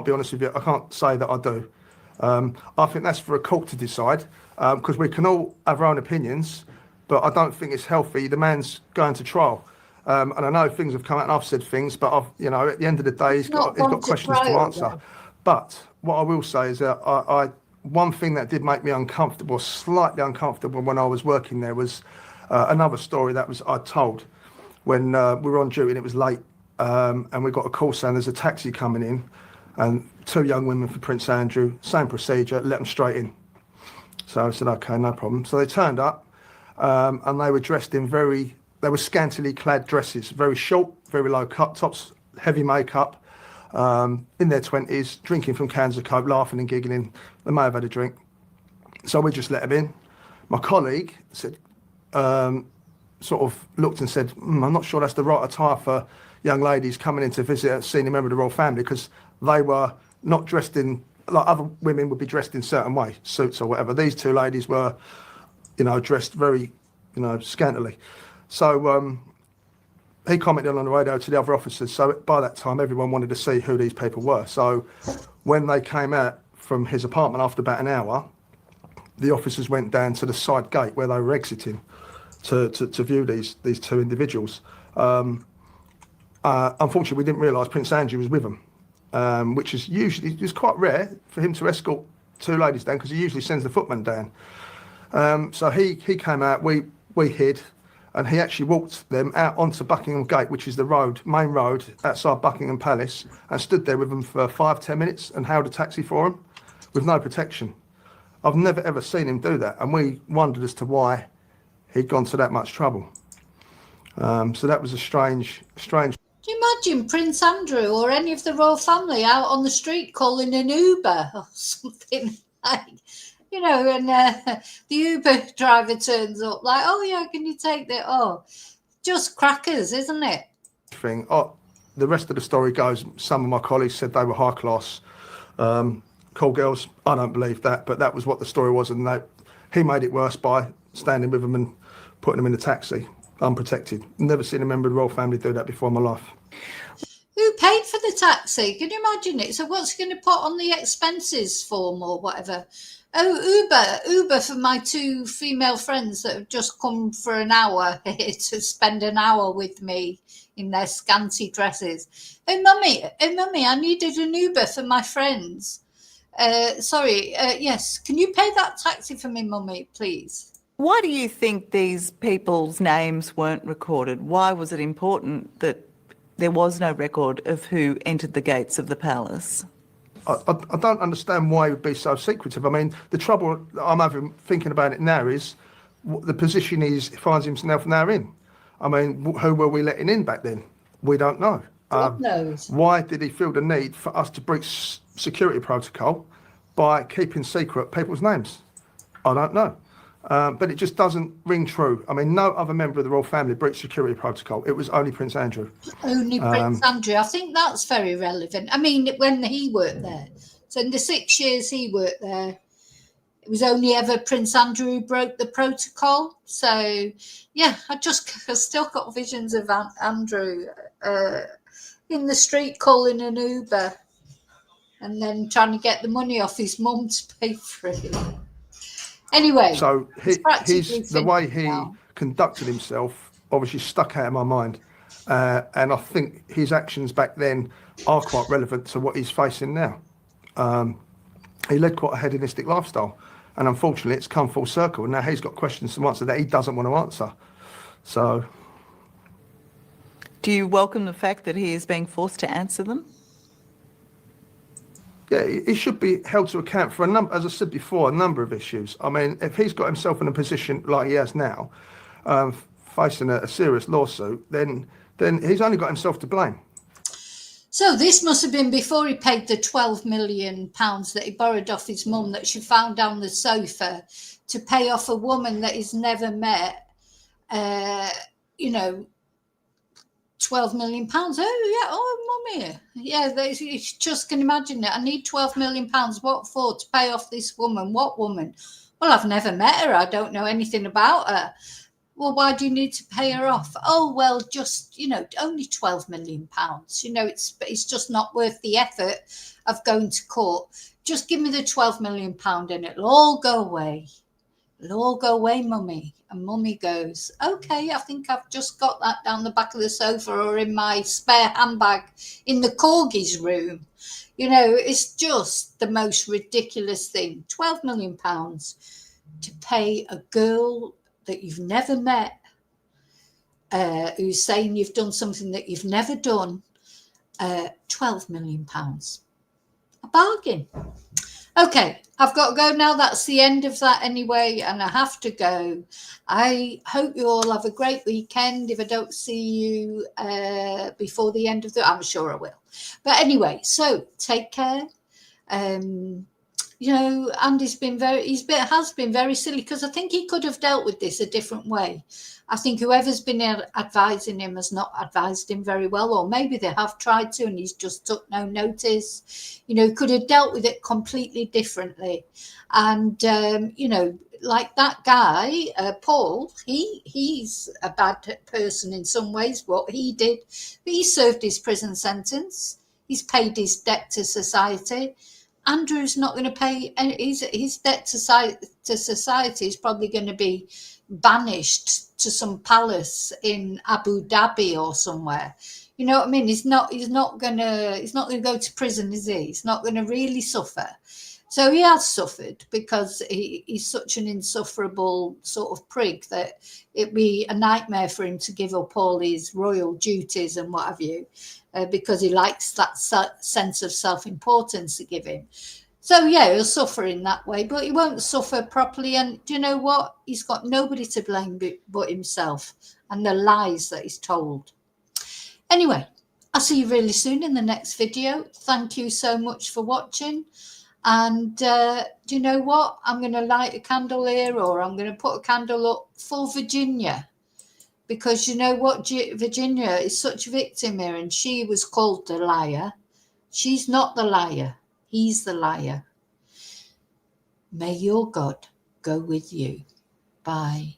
Speaker 3: be honest with you. I can't say that I do. I think that's for a court to decide, because we can all have our own opinions, but I don't think it's healthy. The man's going to trial. And I know things have come out and I've said things, but at the end of the day, he's got questions to answer.
Speaker 1: Though.
Speaker 3: But what I will say is that one thing that did make me uncomfortable, slightly uncomfortable when I was working there was another story I told when we were on duty and it was late, and we got a call saying there's a taxi coming in and 2 young women for Prince Andrew, same procedure, let them straight in. So I said, okay, no problem. So they turned up, and they were dressed in they were scantily clad dresses, very short, very low cut tops, heavy makeup, in their 20s, drinking from cans of Coke, laughing and giggling. They may have had a drink. So we just let them in. My colleague said, sort of looked and said, I'm not sure that's the right attire for young ladies coming in to visit a senior member of the royal family, because they were not dressed in, like other women would be dressed in certain way, suits or whatever. These 2 ladies were, dressed very, scantily. So he commented on the radio to the other officers. So by that time, everyone wanted to see who these people were. So when they came out from his apartment after about an hour, the officers went down to the side gate where they were exiting to view these 2 individuals. Unfortunately, we didn't realise Prince Andrew was with them, which is it's quite rare for him to escort 2 ladies down, because he usually sends the footman down. So he came out, we hid, and he actually walked them out onto Buckingham Gate, which is the main road outside Buckingham Palace, and stood there with them for 5-10 minutes and hailed a taxi for them with no protection. I've never ever seen him do that, and we wondered as to why he'd gone to that much trouble. So that was a strange.
Speaker 1: Do you imagine Prince Andrew or any of the royal family out on the street calling an Uber or something like, and the Uber driver turns up like, oh yeah, can you take that? Oh, just crackers, isn't it?
Speaker 3: The rest of the story goes, some of my colleagues said they were high class, call girls. I don't believe that, but that was what the story was, and he made it worse by standing with them and putting them in the taxi, unprotected. Never seen a member of the royal family do that before in my life.
Speaker 1: Who paid for the taxi? Can you imagine it? So what's he going to put on the expenses form or whatever? Oh, Uber for my 2 female friends that have just come for an hour here to spend an hour with me in their scanty dresses. Oh, mummy, I needed an Uber for my friends. Yes, can you pay that taxi for me, mummy, please?
Speaker 2: Why do you think these people's names weren't recorded? Why was it important that there was no record of who entered the gates of the palace?
Speaker 3: I don't understand why he would be so secretive. I mean, the trouble that I'm having thinking about it now is the position he finds himself now in. I mean, who were we letting in back then? We don't know.
Speaker 1: God knows.
Speaker 3: Why did he feel the need for us to breach security protocol by keeping secret people's names? I don't know. But it just doesn't ring true. I mean, no other member of the royal family breached security protocol. It was only Prince Andrew.
Speaker 1: Only Prince Andrew. I think that's very relevant. I mean, when he worked there. So in the 6 years he worked there, it was only ever Prince Andrew who broke the protocol. So, yeah, I still got visions of Andrew in the street calling an Uber and then trying to get the money off his mum to pay for it. Anyway,
Speaker 3: so the way he
Speaker 1: now.
Speaker 3: conducted himself obviously stuck out of my mind, and I think his actions back then are quite relevant to what he's facing now. He led quite a hedonistic lifestyle, and unfortunately, it's come full circle. Now he's got questions to answer that he doesn't want to answer. So,
Speaker 2: do you welcome the fact that he is being forced to answer them?
Speaker 3: Yeah, he should be held to account for as I said before, a number of issues. I mean, if he's got himself in a position like he has now, facing a serious lawsuit, then he's only got himself to blame.
Speaker 1: So this must have been before he paid the £12 million that he borrowed off his mum that she found down the sofa to pay off a woman that he's never met. £12 million. Oh yeah, mummy. Yeah, you just can imagine it. I need £12 million. What for? To pay off this woman. What woman? Well, I've never met her. I don't know anything about her. Well, why do you need to pay her off? Oh, well, just, only £12 million. It's just not worth the effort of going to court. Just give me the £12 million and it'll all go away. It'll all go away, mummy. And mummy goes, okay, I think I've just got that down the back of the sofa or in my spare handbag in the corgi's room. It's just the most ridiculous thing. £12 million to pay a girl that you've never met, who's saying you've done something that you've never done, £12 million. A bargain. Okay, I've got to go now. That's the end of that anyway, and I have to go. I hope you all have a great weekend. If I don't see you before the end of I'm sure I will. But anyway, so take care. Andy's been has been very silly because I think he could have dealt with this a different way. I think whoever's been advising him has not advised him very well, or maybe they have tried to and he's just took no notice. Could have dealt with it completely differently. And, like that guy, Paul, he's a bad person in some ways, what he did. But he served his prison sentence. He's paid his debt to society. Andrew's not going to pay his debt to society is probably going to be banished to some palace in Abu Dhabi or somewhere. You know what I mean? He's not going to go to prison, is he? He's not going to really suffer. So he has suffered because he's such an insufferable sort of prig that it'd be a nightmare for him to give up all his royal duties and what have you, because he likes that sense of self-importance to give him. So, yeah, he'll suffer in that way, but he won't suffer properly. And do you know what? He's got nobody to blame but himself and the lies that he's told. Anyway, I'll see you really soon in the next video. Thank you so much for watching. And do you know what? I'm going to light a candle here, or I'm going to put a candle up for Virginia. Because you know what? Virginia is such a victim here, and she was called the liar. She's not the liar. He's the liar. May your God go with you. Bye.